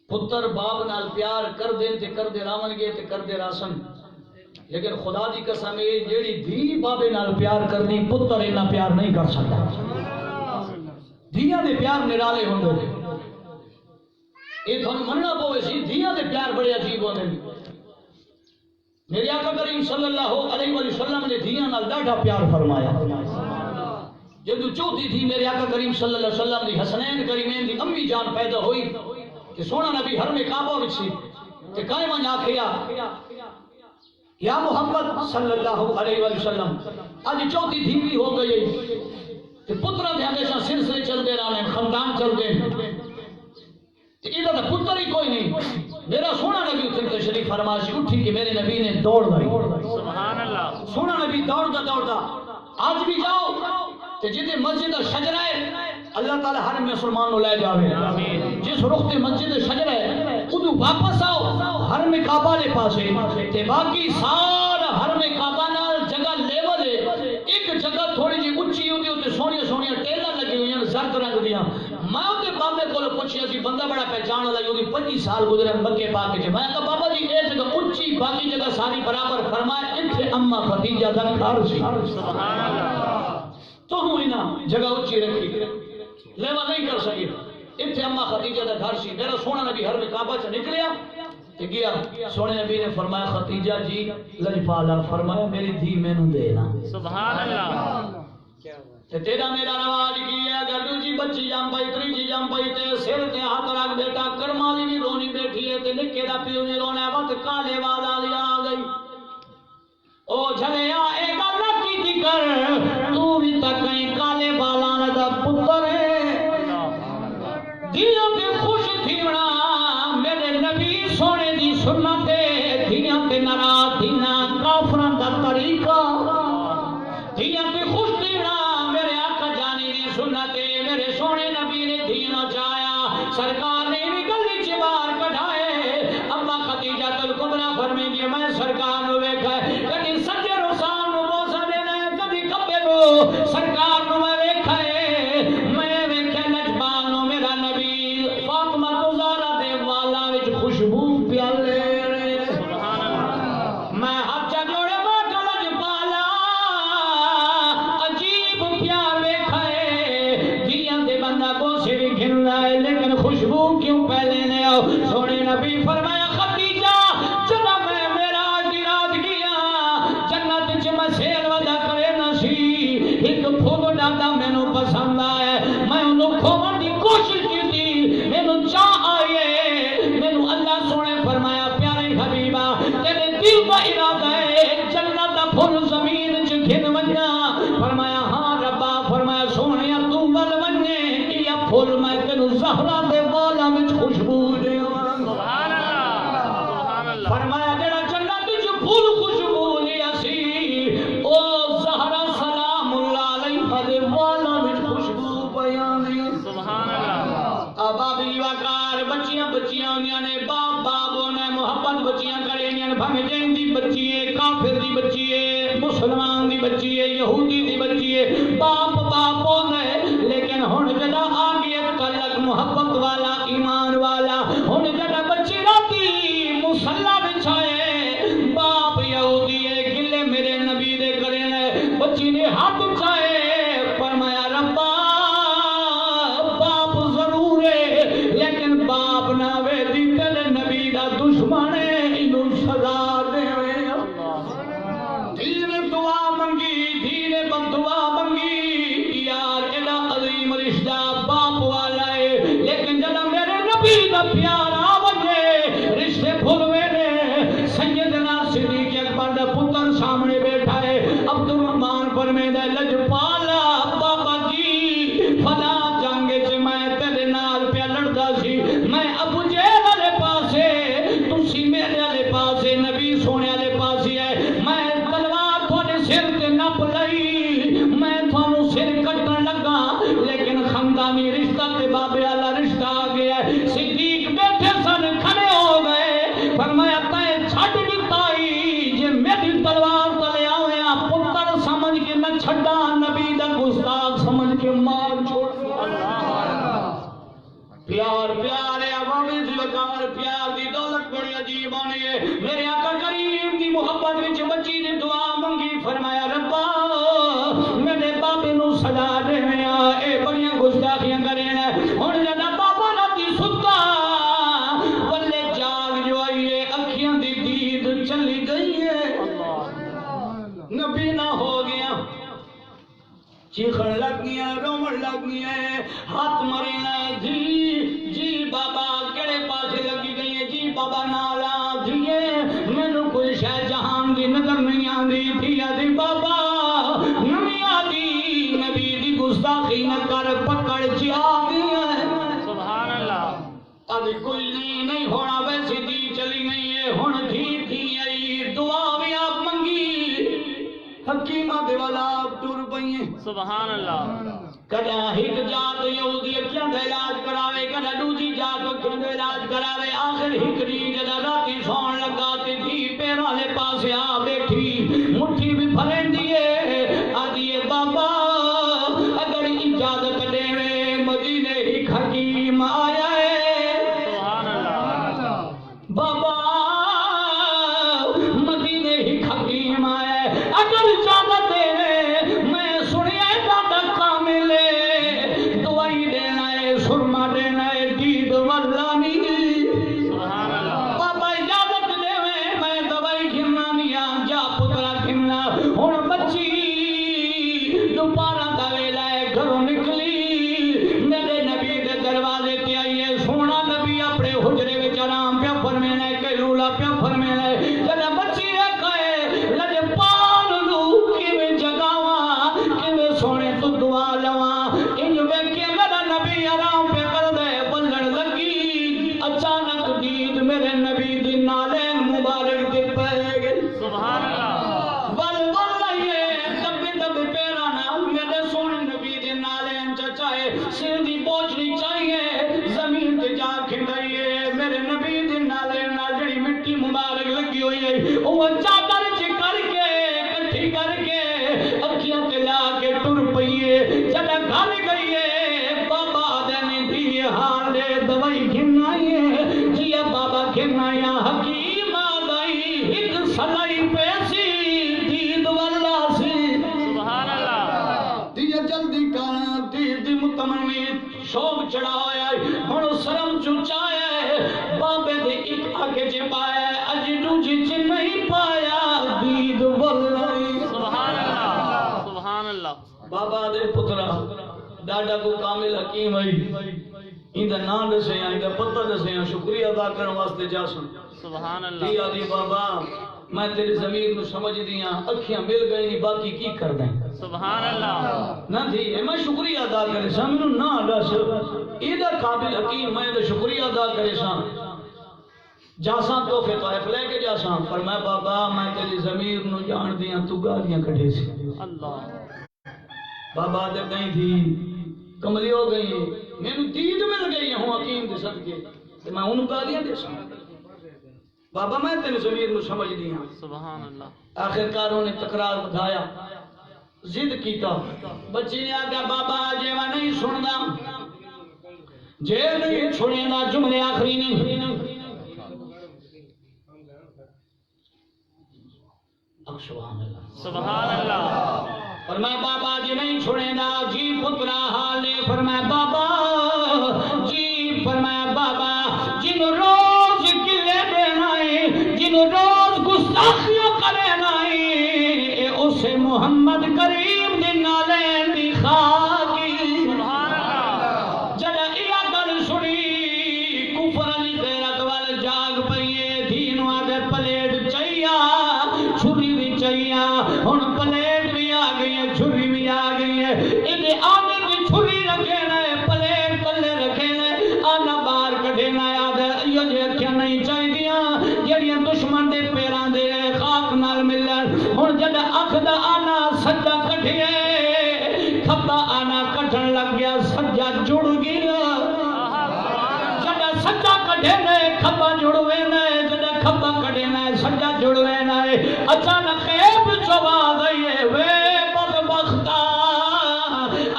[SPEAKER 3] پتر باپ نال پیار کر دین تے کر دے راون گے تے کر دے راسن لیکن خدا دی قسم ہے جیڑی دھی بابے نال پیار کرنی پتر اینا پیار نہیں کر سکتا دھیاں دے پیار نرالے ہوندے یہ تھانوں مننا پوے سی دھیاں دے پیار بڑے عجیب ہوندے میرے آقا کریم صلی اللہ علیہ وآلہ وسلم نے دھیاں نال ڈاڈا پیار فرمایا جدو چوتھی تھی میرے آقا کریم صلی اللہ علیہ وسلم دی حسنین کریمین دی امی جان پیدا ہوئی کہ سونا نبی حرم کعبہ وچ سی تے قائماں آکھیا یا محمد صلی اللہ علیہ وآلہ وسلم آج چوتھی دھی بھی ہو گئی تے پترا دے ہمیشہ سلسلے چلتے رہنے خاندان چلتے ادھر پتر ہی کوئی نہیں میرا سونا نبی اتنے تشریف فرمائش اٹھی کہ میرے نبی نے دوڑ لائی
[SPEAKER 2] سبحان اللہ
[SPEAKER 3] سونا نبی دوڑتا دوڑتا آج بھی جاؤ کہ جتنے مسجد شجرہ ہے اللہ تعالی ہر مسلمان کو لے جاوے جس رخ تے مسجد شجرہ ہے ادو واپس آؤ ہر میں کعبہ لے پاسے تے باقی سارا ہر میں کعبہ نال جگہ لیول ہے ایک جگہ تھوڑی جی اونچی ہوندی تے سونیاں سونیاں ٹیلاں لگی ہوئی ہیں زرد رنگ دیاں میں تے بابے کول پوچھیا سی بندہ بڑا پہچان والا ہے کئی سال گزرے مکے پاک کے میں کہا بابا جی اے جگہ اونچی باقی جگہ ساری برابر فرمایا اتنے اما خدیجہ دا گھر سی
[SPEAKER 2] سبحان اللہ
[SPEAKER 3] تو ہوں نا جگہ اونچی رکھی لیوا نہیں کر سکی اتنے اما خدیجہ دا گھر سی میرا سونا نبی ہر میں کعبہ سے نکلیا کہ گیا سونے نبی نے فرمایا خدیجہ جی لجپالا فرمایا میری دھی میں نو دینا
[SPEAKER 2] سبحان اللہ
[SPEAKER 3] تیرا میرا رواج کیا اگر دوجی بچی جام پائی تریجی جام پائی تے سر تے ہاتھ رکھ بیٹا کرمالی بھی رونی بیٹھی ہے تے نکے دا پیو نہیں رونا وقت کالے والا لیا آ گئی او جھلیا اے گل کی تھی کر تو بھی تک کہیں کالے والا دا پتر ہے دیاں تے خوش تھیونا میرے نبی سونے دی سنت ہے دیاں تے ناراض دینا کافران دا طریقہ دیاں تے خوش تھیونا میرے آقا جانی دی سنت ہے میرے سونے نبی نے دینا چاہیا سرکار نے بھی گلی چبار کڑھائے اما خدیجہ تلکبرہ فرمے گی میں سرکار نو ویکھا ہے کدی سجے روسان نو بوسا دینا ہے کدی کبے نو سرکار نو میں ویکھا ہے میں ویکھا لجبان نو میرا نبی فاطمہ تو زہرا دے والا وچ خوشبو پیالے میں ہاتھ جوڑے میں لجبالا عجیب پیار ویکھا ہے دیاں دے بندہ بوسے بھی گھن رہا ہے لیکن خوشبو کیوں پہلے نے آؤ سونے نبی فرمایا خدیجہ جنا میں میرا رات گیا جنت چ میں سیر ودا کرے نہ سی ایک پھول ڈاڈا مینوں پسند آیا میں انہوں کھوون دی کوشش کی مینوں چاہ آئے مینوں اللہ سونے فرمایا پیارے حبیبا تیرے دل کا ارادہ ہے جنت دا پھول زمین چ گھن ونجا فرمایا ہاں ربا فرمایا سونے تو ول ونجے یہ پھول میں تینوں زہرا دے والا وچ خوشبو دیواں
[SPEAKER 2] سبحان اللہ
[SPEAKER 3] فرمایا جڑا جنت وچ پھول خوشبو لیا سی او زہرا سلام اللہ علیہ دے والا وچ خوشبو بیانی
[SPEAKER 2] سبحان اللہ
[SPEAKER 3] ابا بھی وقار بچیاں ہوندیاں نے باپ ہونا محبت بچیاں کرے نے بھنگ جین دی بچی ہے کافر دی بچی ہے مسلمان دی بچی ہے یہودی دی بچی ہے باپ ہونا ہے لیکن ہن جڑا آ گیا کلک محبت والا ایمان والا ہن جڑا بچی راتی مصلا بچھائے باپ یہودی ہے گلے میرے نبی دے کرے نے بچی نے ہاتھ اٹھائے فرمایا ربا باپ ضرور ہے لیکن باپ نہ وے دی تیرے نبی دا دشمن ہے اینوں سزا دے دھیرے دعا منگی دھیرے بدعا منگی یار ایڈا عظیم رشتہ باپ والا ہے لیکن جب میرے نبی دا پیار آ وجے رشتے بھولوے نے سیدنا صدیق اکبر دا پتر سامنے بیٹھا ہے عبد الرحمن فرمیدا لجپالا بابا جی فلا جنگ چ میں تیرے نال پیا لڑدا سی میں ابو جہل والے پاسے تسی میرے والے پاسے نبی سونے والے پاسے ہے میں تلوار تھوڑے سر تے نپ لئی میں تھانوں سر کٹن لگا لیکن خاندانی رشتہ تے بابے والا رشتہ آ گیا ہے صدیق بیٹھے سن کھڑے ہو گئے فرمایا تے چھڈ دتا جے میری تلوار تلے آویا پتر سمجھ کے نہ چھڈا نبی دا گستاخ سمجھ کے مار چھوڑ پیار پیار ہے عوامی وقار پیار دی دولت بڑی عجیب آنی ہے میرے آقا کریم دی محبت وچ بچی نے دعا منگی فرمایا ربا میرے بابے نو سزا دیویں اے بڑیاں گستاخیاں کرے نے ہن جدا بابا راتی ستا بلے جاگ جو آئی ہے اکھیاں دی دید چلی گئی ہے نبی نہ ہو گیا چیخن لگ گیا رومن لگ گیا ہاتھ مرنا جی بابا کہڑے پاسے لگی گئی ہے جی بابا نالا جیے مینوں کوئی شے جہان دی نظر نہیں آندی تھی دی بابا نبی آدی نبی دی گستاخی نہ کر پکڑ چ آ گئی
[SPEAKER 2] سبحان اللہ
[SPEAKER 3] ابھی کوئی نہیں ہونا ویسی دی چلی نہیں ہے ہن تھی آئی دعا بھی آپ منگی حکیمہ دے والا ٹر پئیں
[SPEAKER 2] سبحان اللہ
[SPEAKER 3] کدا ایک جات یہودی اکھیاں دا علاج کراوے کدا دوجی جات اکھیاں دا علاج کراوے آخر ہکڑی جدا راتی سون لگا تے تھی پیراں والے پاسے آ بیٹھی مٹھی بھی پھلندی ہے آدھی بابا اگر اجازت دے مدینے ایک حکیم آیا ہے
[SPEAKER 2] سبحان اللہ
[SPEAKER 3] کمن میں شوق چڑھا ہویا ہے ہن سرم چچایا ہے بابے دے ایک آگے چ پایا اج دوجی چ نہیں پایا دید والله
[SPEAKER 2] سبحان اللہ سبحان اللہ
[SPEAKER 3] بابا دے پترا ڈاڈا کو کامل حکیم ہے ایندا نام دسے ایندا پتہ دسے شکریہ ادا کرن واسطے جا سن
[SPEAKER 2] سبحان اللہ
[SPEAKER 3] دی آدی بابا میں تیری ضمیر نو سمجھ دیاں اکھیاں مل گئی باقی کی کر دیں
[SPEAKER 2] سبحان اللہ
[SPEAKER 3] نہ تھی میں شکریہ ادا کرے سا مینوں نہ دس ایدا قابل حکیم میں دا شکریہ ادا کرے سا جاساں تحفے طائف لے کے جاساں فرمایا بابا میں تیری ضمیر نو جان دیاں تو گالیاں کڈھے سی
[SPEAKER 2] اللہ
[SPEAKER 3] بابا دے گئی تھی کملی ہو گئی مینوں دید مل گئی ہوں حکیم دے صدقے تے میں انہوں گالیاں دے سا بابا میں تیری ضمیر نو سمجھ دیاں
[SPEAKER 2] سبحان اللہ
[SPEAKER 3] آخرکار نے تکرار بدھایا ضد کیتا بچی نے آگیا بابا جے میں نہیں سندا جے نہیں چھوڑے نا جملے آخری نہیں سبحان اللہ
[SPEAKER 2] سبحان اللہ
[SPEAKER 3] فرمایا بابا جی نہیں چھوڑے نا جی پترا حالے فرمایا بابا جی فرمایا بابا جن روز کلے دینا ہے جن روز گستاخیوں کرنا ہے اسے محمد کریم دی نالین دی خاکی
[SPEAKER 2] سبحان اللہ
[SPEAKER 3] جڑا ایا گل سنی کفر علی غیرت وال جاگ پئیے دین وادے پلیٹ چاہیا چھری بھی چاہیا ہن پلیٹ بھی آ گئی ہے چھری بھی آ گئی ہے ایدے آنے کی چھری رکھے نئے پلیٹ کلے رکھے نئے آنا باہر کٹھے نئے آدھے یہ جے اکھیاں نہیں چاہی دیاں جڑیاں دشمن دے پیران دے خاک نال ملن ہن جڑا اکھ دا آنا سجا کٹھے کھبا آنا کٹھن لگ گیا سجا جڑ گیا جڑا سجا کٹھے نئے کھبا جڑوے نئے جڑا کھبا کٹھے نئے سجا جڑوے نئے اچانک خیب چوا گئے وے بدبختا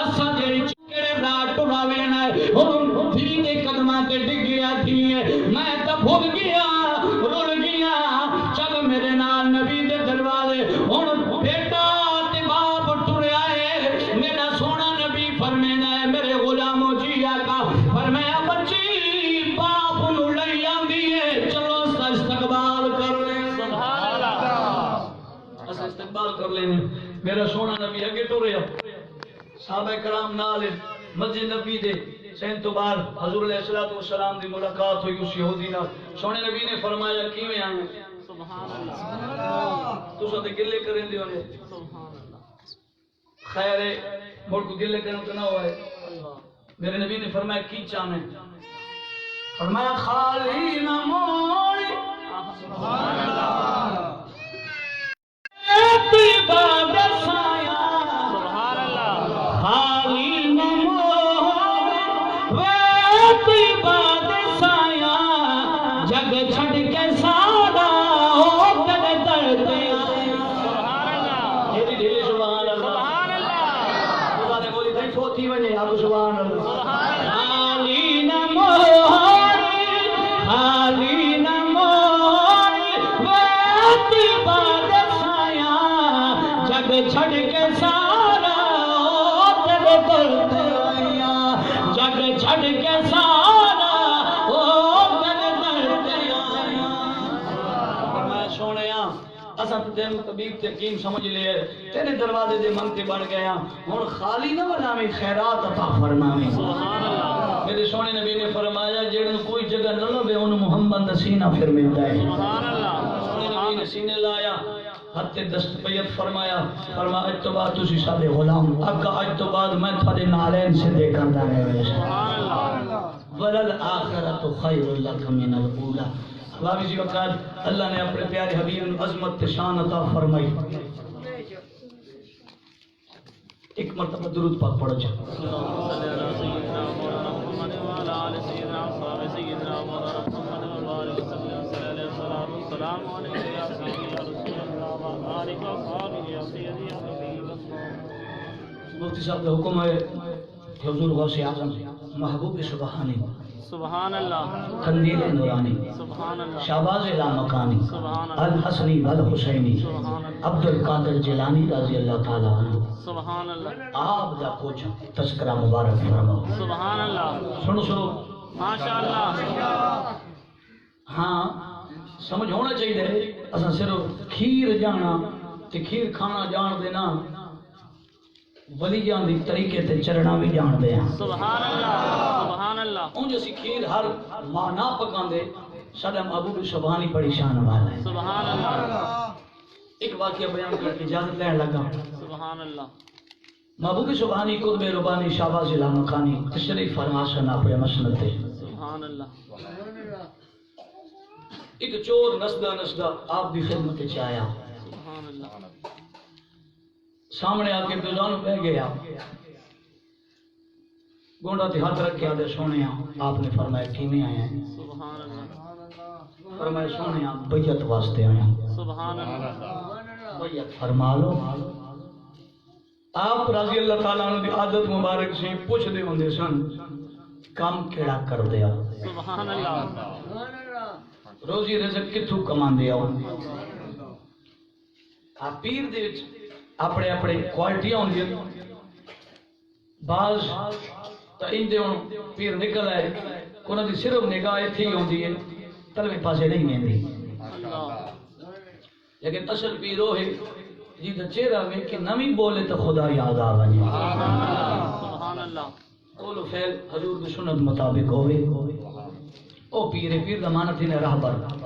[SPEAKER 3] اسا جڑی چکڑے برا ٹراوے نئے ہن دھی دے قدماں تے ڈگ گیا تھی میں تے بھول گیا رول گیا چل میرے نال نبی دے دروازے ہن بیٹا تے باپ ٹریا ہے میرا سونا نبی فرمینا ہے میرے غلامو جی آقا فرمایا بچی باپ نو لئی آندی ہے چلو اس استقبال کر لیں
[SPEAKER 2] سبحان اللہ
[SPEAKER 3] اس استقبال کر لیں میرا سونا نبی اگے ٹریا صحابہ کرام نال مسجد نبی دے سین تو بعد حضور علیہ الصلوۃ والسلام دی ملاقات ہوئی اس یہودی نال سونے نبی نے فرمایا کیویں آئے
[SPEAKER 2] سبحان اللہ
[SPEAKER 3] تساں تے گلے کرن دیو نے
[SPEAKER 2] سبحان اللہ
[SPEAKER 3] خیر ہے مڑ کو گلے کرن تو نہ ہوئے
[SPEAKER 2] اللہ
[SPEAKER 3] میرے نبی نے فرمایا کی چاہنے فرمایا خالی نہ موڑ
[SPEAKER 2] سبحان اللہ
[SPEAKER 3] اے باب سایہ
[SPEAKER 2] سبحان اللہ
[SPEAKER 3] خالی نہ موڑ وے باب سایہ جگ چھڑ کے سارا ہو تیرے در تے
[SPEAKER 2] سبحان اللہ
[SPEAKER 3] یہ ڈھیلے سبحان اللہ
[SPEAKER 2] سبحان اللہ
[SPEAKER 3] خدا نے بولی تھی سوتی ونے اب سبحان اللہ
[SPEAKER 2] سبحان اللہ
[SPEAKER 3] خالی نہ موڑ خالی نہ موڑ وے باب سایہ جگ چھڑ کے سارا ہو تیرے در تے آیا جگ چھڑ کے سارا ہو تیرے در تے آیا میں سونیا اساں تین طبیب تے حکیم سمجھ لے تیرے دروازے دے منگتے بن گیا ہن خالی نہ بناویں خیرات عطا فرماویں
[SPEAKER 2] سبحان اللہ
[SPEAKER 3] میرے سونے نبی نے فرمایا جڑن کوئی جگہ نہ لبے ان محمد دا سینہ پھر ملتا ہے
[SPEAKER 2] سبحان اللہ
[SPEAKER 3] سونے نبی نے سینے لایا ہاتھ دست بیعت فرمایا فرمایا اج تو بعد تسی سارے غلام آقا اج تو بعد میں تھوڑے نالین سے دے کر دا رہے
[SPEAKER 2] سبحان اللہ
[SPEAKER 3] ولل آخرت خیر لک من الاولى واوی جی وقت اللہ نے اپنے پیارے حبیب عظمت شان عطا فرمائی ایک مرتبہ درود پاک پڑھو جا
[SPEAKER 2] اللهم صل على سيدنا مولانا محمد وعلى ال سيدنا وصحبه سيدنا مولانا محمد وعلى اله وصحبه الصلاه والسلام عليك يا سيدي يا رسول الله وعلى اله وصحبه يا سيدي يا حبيب الله
[SPEAKER 3] مفتی صاحب کا حکم ہے کہ حضور غوث اعظم محبوب سبحانی
[SPEAKER 2] سبحان اللہ
[SPEAKER 3] قندیل نورانی
[SPEAKER 2] سبحان اللہ
[SPEAKER 3] شہباز لامکانی
[SPEAKER 2] سبحان اللہ
[SPEAKER 3] الحسنی والحسینی
[SPEAKER 2] سبحان اللہ
[SPEAKER 3] عبد القادر جیلانی رضی اللہ تعالی عنہ
[SPEAKER 2] سبحان اللہ
[SPEAKER 3] آپ دا کچھ تذکرہ مبارک فرماؤ
[SPEAKER 2] سبحان اللہ
[SPEAKER 3] سنو
[SPEAKER 2] ماشاء اللہ
[SPEAKER 3] ہاں سمجھ ہونا چاہیے اساں صرف کھیر جانا تے کھیر کھانا جان دینا ولیاں دی طریقے تے چلنا بھی جان دے ہیں
[SPEAKER 2] سبحان اللہ سبحان اللہ
[SPEAKER 3] اونج اسی کھیر ہر ماں نہ پکاندے ساڈا محبوب سبحانی بڑی شان والا ہے
[SPEAKER 2] سبحان اللہ
[SPEAKER 3] ایک واقعہ بیان کر کے اجازت لین لگا
[SPEAKER 2] سبحان اللہ
[SPEAKER 3] محبوب سبحانی قطب ربانی شہباز لامکانی تشریف فرما سن اپنے مسند تے
[SPEAKER 2] سبحان اللہ
[SPEAKER 3] ایک چور نسدا نسدا آپ دی خدمت وچ آیا
[SPEAKER 2] سبحان اللہ
[SPEAKER 3] سامنے آ کے پیران پہ گیا گونڈا تے ہاتھ رکھ کے آدھے سونے آپ نے فرمایا کیویں آئے ہیں
[SPEAKER 2] سبحان اللہ
[SPEAKER 3] فرمایا سونے بیعت واسطے آیا
[SPEAKER 2] سبحان اللہ
[SPEAKER 3] بیعت فرما لو آپ رضی اللہ تعالیٰ عنہ دی عادت مبارک سے پوچھ دے ہوندے سن کام کیڑا کر دیا
[SPEAKER 2] سبحان اللہ
[SPEAKER 3] روزی رزق کتھوں کماندے آؤ آپ پیر دے وچ اپنے اپنے کوالٹیاں ہوندیاں بعض تا اندے ہن پیر نکل آئے انہاں دی صرف نگاہ ایتھے ہی ہوندی ہے تلوے پاسے نہیں ویندی
[SPEAKER 2] اللہ
[SPEAKER 3] لیکن اصل پیر وہ ہے جی دا چہرہ ویکھ کے نویں بولے تو خدا یاد آ ونے
[SPEAKER 2] سبحان اللہ
[SPEAKER 3] قول و فعل حضور دی سنت مطابق ہوے او پیر دا معنی تھی نے راہبر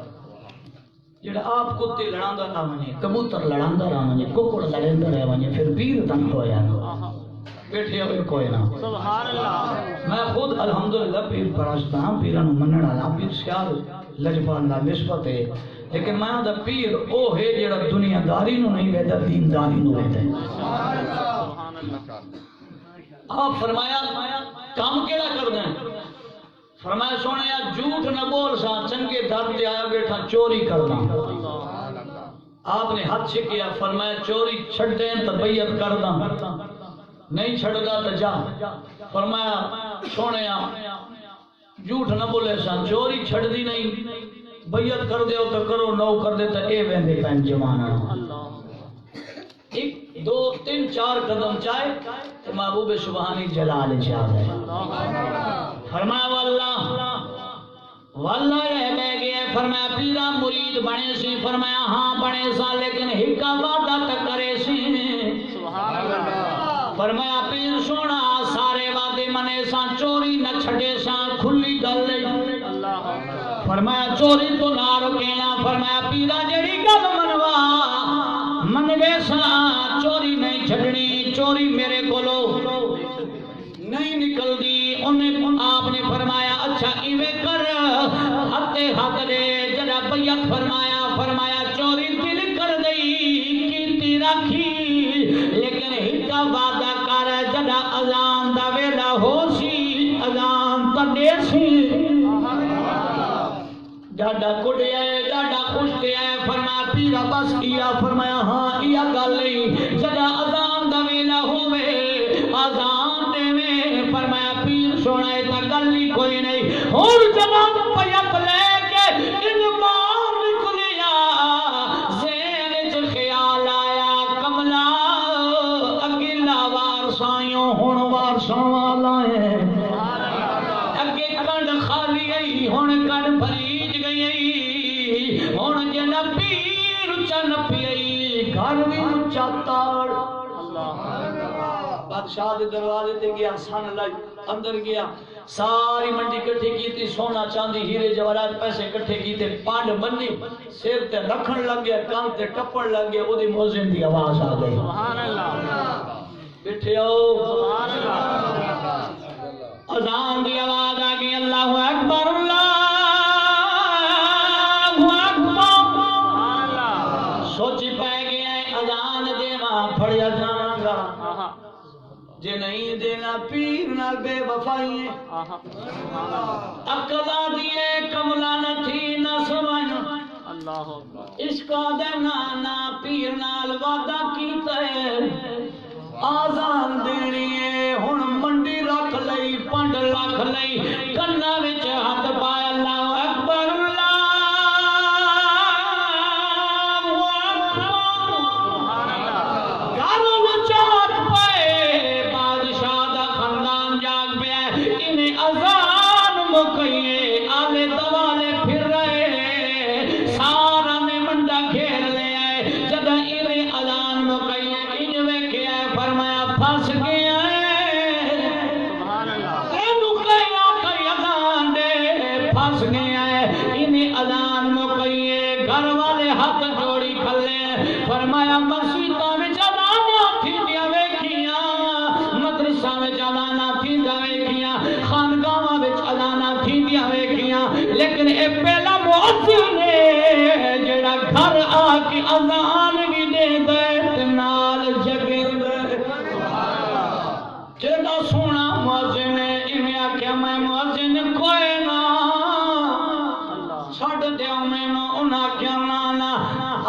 [SPEAKER 3] جڑا آپ کتے لڑاندا نہ ونے کبوتر لڑاندا نہ ونے ککڑ لڑاندا رہ ونے پھر پیر تن ہویا نا بیٹھے ہوئے کوئی نہ
[SPEAKER 2] سبحان اللہ
[SPEAKER 3] میں خود الحمدللہ پیر پرستا ہاں پیراں نوں منن والا پیر سیال لجپال دا نسبت ہے لیکن میں دا پیر او ہے جڑا دنیا داری نوں نہیں ویدا دین داری نوں ویدا ہے
[SPEAKER 2] سبحان اللہ
[SPEAKER 3] آپ فرمایا کام کیڑا کرنا ہے فرمایا سونے جھوٹ نہ بول سا چنگے در تے آیا بیٹھا چوری کرنا آپ نے ہاتھ چھکیا فرمایا چوری چھڑ دیں تو بیعت کرنا نہیں چھڑدا تو جا فرمایا سونے جھوٹ نہ بولے سا چوری چھڑ دی نہیں بیعت کر دیو تو کرو نو کر دے تو اے ویندے پین جمانا ایک دو تین چار قدم چاہے تو محبوب سبحانی جلال چاہ گئے فرمایا واللہ رہ لے گئے فرمایا پیرا مرید بنے سی فرمایا ہاں بنے سا لیکن ہکا وعدہ تک کرے سی
[SPEAKER 2] سبحان اللہ
[SPEAKER 3] فرمایا پیر سونا سارے وعدے منے سا چوری نہ چھڑے سا کھلی گل
[SPEAKER 2] اللہ
[SPEAKER 3] فرمایا چوری تو نہ رکینا فرمایا پیرا جڑی گل منوا منوے سا چوری نہیں چھڑنی چوری میرے کولو نہیں نکل دی انہیں آپ نے فرمایا اچھا ایوے کر ہتے ہاتھ دے جڑا بیعت فرمایا چوری دل کر دئی کیتی رکھی لیکن ہکا وعدہ کر جڑا اذان دا ویلا ہو سی اذان تے دے سی ڈاڈا کڈیا ہے ڈاڈا خوش ہے فرمایا پیرا بس کیا فرمایا ہاں یہ گل نہیں جڑا اذان دا ویلا ہوے اذان دے میں فرمایا پیر سونا تے گل ہی کوئی نہیں اور جناب بیعت لے کے انمام نکلیا ذہن وچ خیال آیا کملا اگلا وار سایوں ہن وارساں والا ہے اگے کنڈ خالی گئی ہن کنڈ بھری گئی ہن جنا پیر چن پئی گھر وچ چاتاڑ بادشاہ دے دروازے تے گیا سن لائی اندر گیا ساری منڈی کٹھی کیتی سونا چاندی ہیرے جواہرات پیسے کٹھے کیتے پانڈ بنی سر تے رکھن لگ گیا کان تے ٹپن لگ گیا اودی مؤذن دی آواز آ گئی
[SPEAKER 2] سبحان اللہ
[SPEAKER 3] بیٹھے آؤ
[SPEAKER 2] سبحان اللہ
[SPEAKER 3] اذان دی آواز آ گئی اللہ اکبر اللہ
[SPEAKER 2] سبحان اللہ
[SPEAKER 3] سوچ پہ گیا اذان دیواں پھڑیا جاواں گا
[SPEAKER 2] آہا
[SPEAKER 3] جے نہیں دینا پیر نال بے وفائی ہے
[SPEAKER 2] آہا
[SPEAKER 3] اکلا دیے کملا نہ تھی نہ سمجھ
[SPEAKER 2] اللہ اکبر
[SPEAKER 3] عشقا دے نانا پیر نال وعدہ کیتا ہے آزان دینی ہے ہن منڈی رکھ لئی پنڈ رکھ لئی کنا وچ پھس گیا
[SPEAKER 2] سبحان اللہ
[SPEAKER 3] اینو کہیا کہ اذان دے پھس گیا انہیں اذان مکئیے گھر والے ہاتھ جوڑی کھلے فرمایا مسجداں وچ اذاناں تھیندیاں ویکھیاں مدرساں وچ اذاناں تھیندیاں ویکھیاں خانقاہاں وچ اذاناں تھیندیاں ویکھیاں لیکن اے پہلا مؤذن ہے جڑا گھر آ کے اذان بھی دے دے تے نال جگے دے جڑا سونا مؤذن ہے انہیں آکھیا میں مؤذن کوئی نہ چھڈ دیو مینوں انہاں آکھیا نا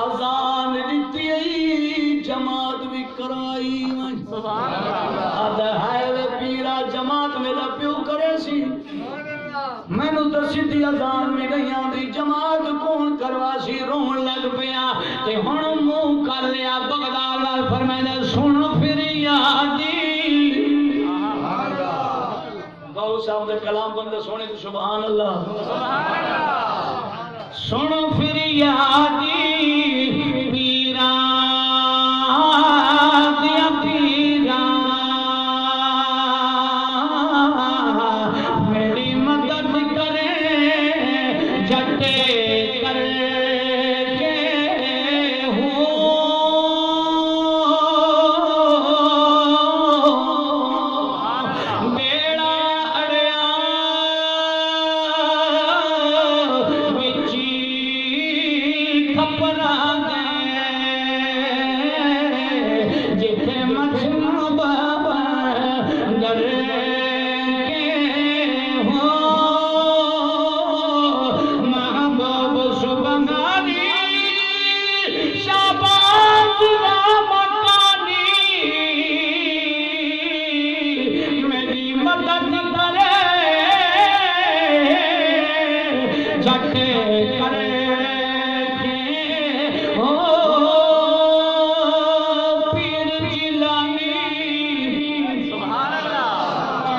[SPEAKER 3] اذان دتی ای جماعت بھی کرائی
[SPEAKER 2] سبحان اللہ
[SPEAKER 3] اد ہے پیرا جماعت میرا پیو کرے سی مینوں تو سیدھی اذان میں گئیاں دی جماعت کون کروا سی رون لگ پیا تے ہن منہ کر لیا بغداد نال فرمایا سن پھر یادی گاؤ صاحب دے کلام بندے سونے تے سبحان اللہ
[SPEAKER 2] سبحان اللہ
[SPEAKER 3] سن پھر یادی پیرا دیا پیرا میری مدد کرے جٹے کر کے بیڑا اڑیا وچی کھپرا دے جتھے مچھنا بابا ڈر کے ہو محبوب سبحانی شاباش مکانی میری مدد کرے جھٹے کرے ہو پیر جیلانی
[SPEAKER 2] سبحان اللہ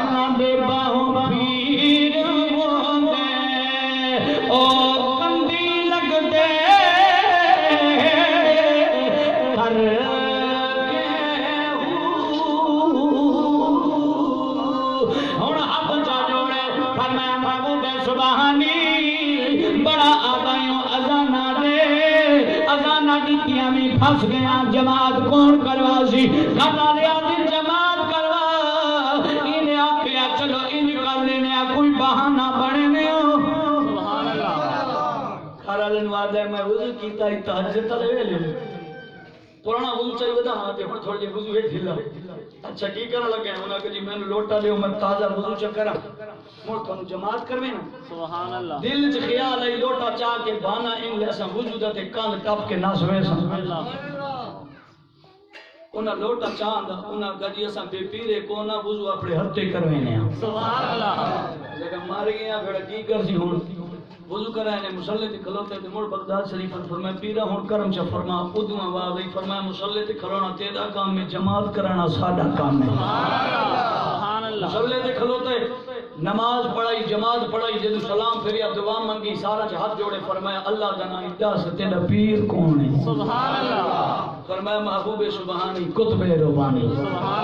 [SPEAKER 3] نہ بے باہوں پیر ہوندے او کندی لگ دے کر کے ہن ہاتھ چا جوڑے فرمایا محبوب سبحانی بڑا آدائیوں اذانہ دے اذانہ دیتیاں بھی پھنس گیا جماعت کون کروا سی گھر والے آدمی جماعت کروا انہیں آکھیا چلو ان کر لینے کوئی بہانہ بنے
[SPEAKER 2] سبحان اللہ
[SPEAKER 3] گھر والے نو آدھے میں وضو کیتا ہی تہجد تلے ویلے پرانا وضو چاہیے ودا آتے ہوں تھوڑی جی وضو ہے ڈھیلا اچھا کی کرنا لگے ہیں انہوں کہ جی میں نے لوٹا دیو میں تازہ وضو چکرا مڑ تھانو جماعت کروے نا
[SPEAKER 2] سبحان اللہ
[SPEAKER 3] دل چ خیال ہے لوٹا چاہ کے بانا ان لے سا وضو دا تے کان ٹپ کے نس وے سا انہاں لوٹا چاہ دا انہاں گجی اساں بے پیرے کو نہ وضو اپنے ہتھے کروے نے
[SPEAKER 2] سبحان اللہ
[SPEAKER 3] لیکن مار گیا پھر کی کر سی ہن وضو کرائے نے مصلی تے کھلوتے تے مڑ بغداد شریف فرمایا پیرا ہن کرم چ فرما ادواں آواز آئی فرمایا مصلی تے کھلونا تیرا کام ہے جماعت کرانا ساڈا کام ہے
[SPEAKER 2] سبحان اللہ
[SPEAKER 3] مصلی تے کھلوتے نماز پڑھائی جماعت پڑھائی جدو سلام پھریا دعا منگی سارا ہاتھ جوڑے فرمایا اللہ دا نام دس تیرا پیر کون ہے
[SPEAKER 2] سبحان اللہ
[SPEAKER 3] فرمایا محبوب سبحانی قطب ربانی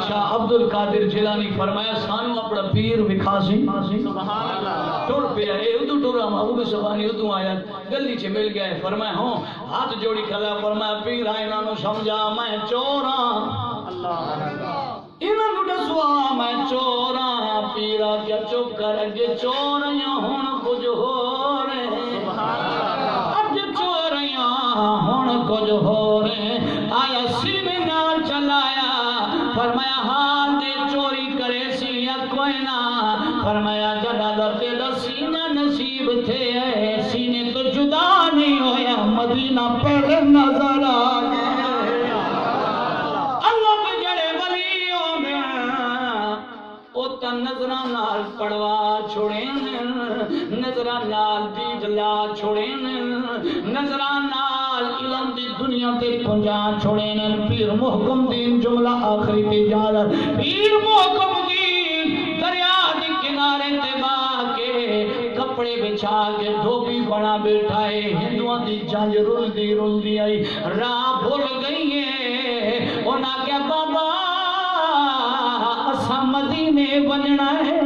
[SPEAKER 3] شاہ عبد القادر جیلانی فرمایا سانو اپنا پیر وکھاسی
[SPEAKER 2] سبحان اللہ
[SPEAKER 3] ٹر پیا اے ادو ٹرا محبوب سبحانی ادو آیا گلی چ مل گیا فرمایا ہوں ہاتھ جوڑی کھلا فرمایا پیر انہاں نو سمجھا میں چور ہاں
[SPEAKER 2] اللہ
[SPEAKER 3] انہاں نو دسوا میں چور ہاں پیرا کیا چپ کر اگے چوریاں ہن کچھ ہو رہے
[SPEAKER 2] سبحان اللہ
[SPEAKER 3] اج چوریاں ہن کچھ ہو رہے آیا سینے نال چلایا فرمایا حال دے چوری کرے سی یا کوئی نہ فرمایا جدا درتے دا سینہ نصیب تھے سینے تو جدا نہیں ہویا مدینہ پہلے نظر آ گیا اللہ کے جڑے ولی ہو گیا او تا نظران نال پڑوا چھوڑین نظران نال دید لا چھوڑین نظران نال علم دی دنیا تے پنجا چھوڑین پیر محکم دین جملہ آخری تجارت پیر محکم دین دریا دی کنارے تے با کے کپڑے بچھا کے دھوبی بنا بیٹھائے ہندوان دی جانج رول دی آئی راہ بھول گئی ہے اونا کیا بابا مدینے بننا ہے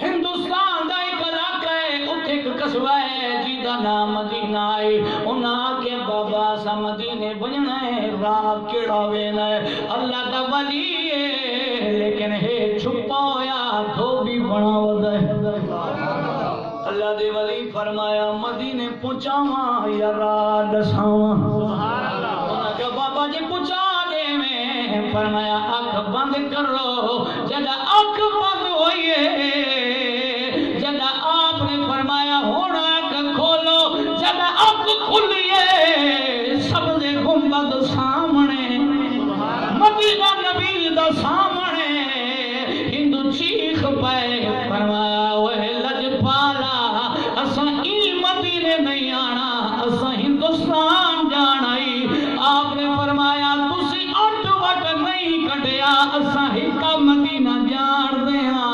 [SPEAKER 3] ہندوستان دا ایک علاقہ ہے اتھے ایک قصبہ ہے جیدہ نام مدینہ ہے انہاں کے بابا سا مدینے بننا ہے راہ کیڑا وینا ہے اللہ دا ولی ہے لیکن ہے چھپا ہویا دھوبی بنا ودا ہے اللہ دے ولی فرمایا مدینے پہنچاواں یا راہ دساواں انہاں کے بابا جی پہنچا دے میں فرمایا آنکھ بند کرو جدا آنکھ بند ہوئیے جدا آپ نے فرمایا ہونا آنکھ کھولو جدا آنکھ کھلیے سب دے گنبد سامنے مدینہ نبی دا سامنے ہندو چیخ پائے فرمایا وہ لجپالا اساں ای مدینے نہیں آنا اساں ہندوستان جانائی آپ نے فرمایا تسی اٹھ وٹ نہیں کٹیا اساں ہکا مدینہ جان دینا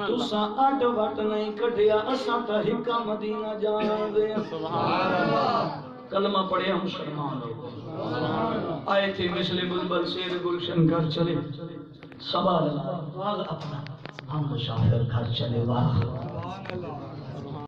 [SPEAKER 3] تساں اٹھ وٹ نہیں کٹیا اساں تا ہکا مدینہ جان دینا کلمہ پڑھے ہم مسلمان لوگ آئے تھے مثل بلبل سیر گلشن گھر چلے سوال واغ اپنا ہم شاعر گھر چلے واغ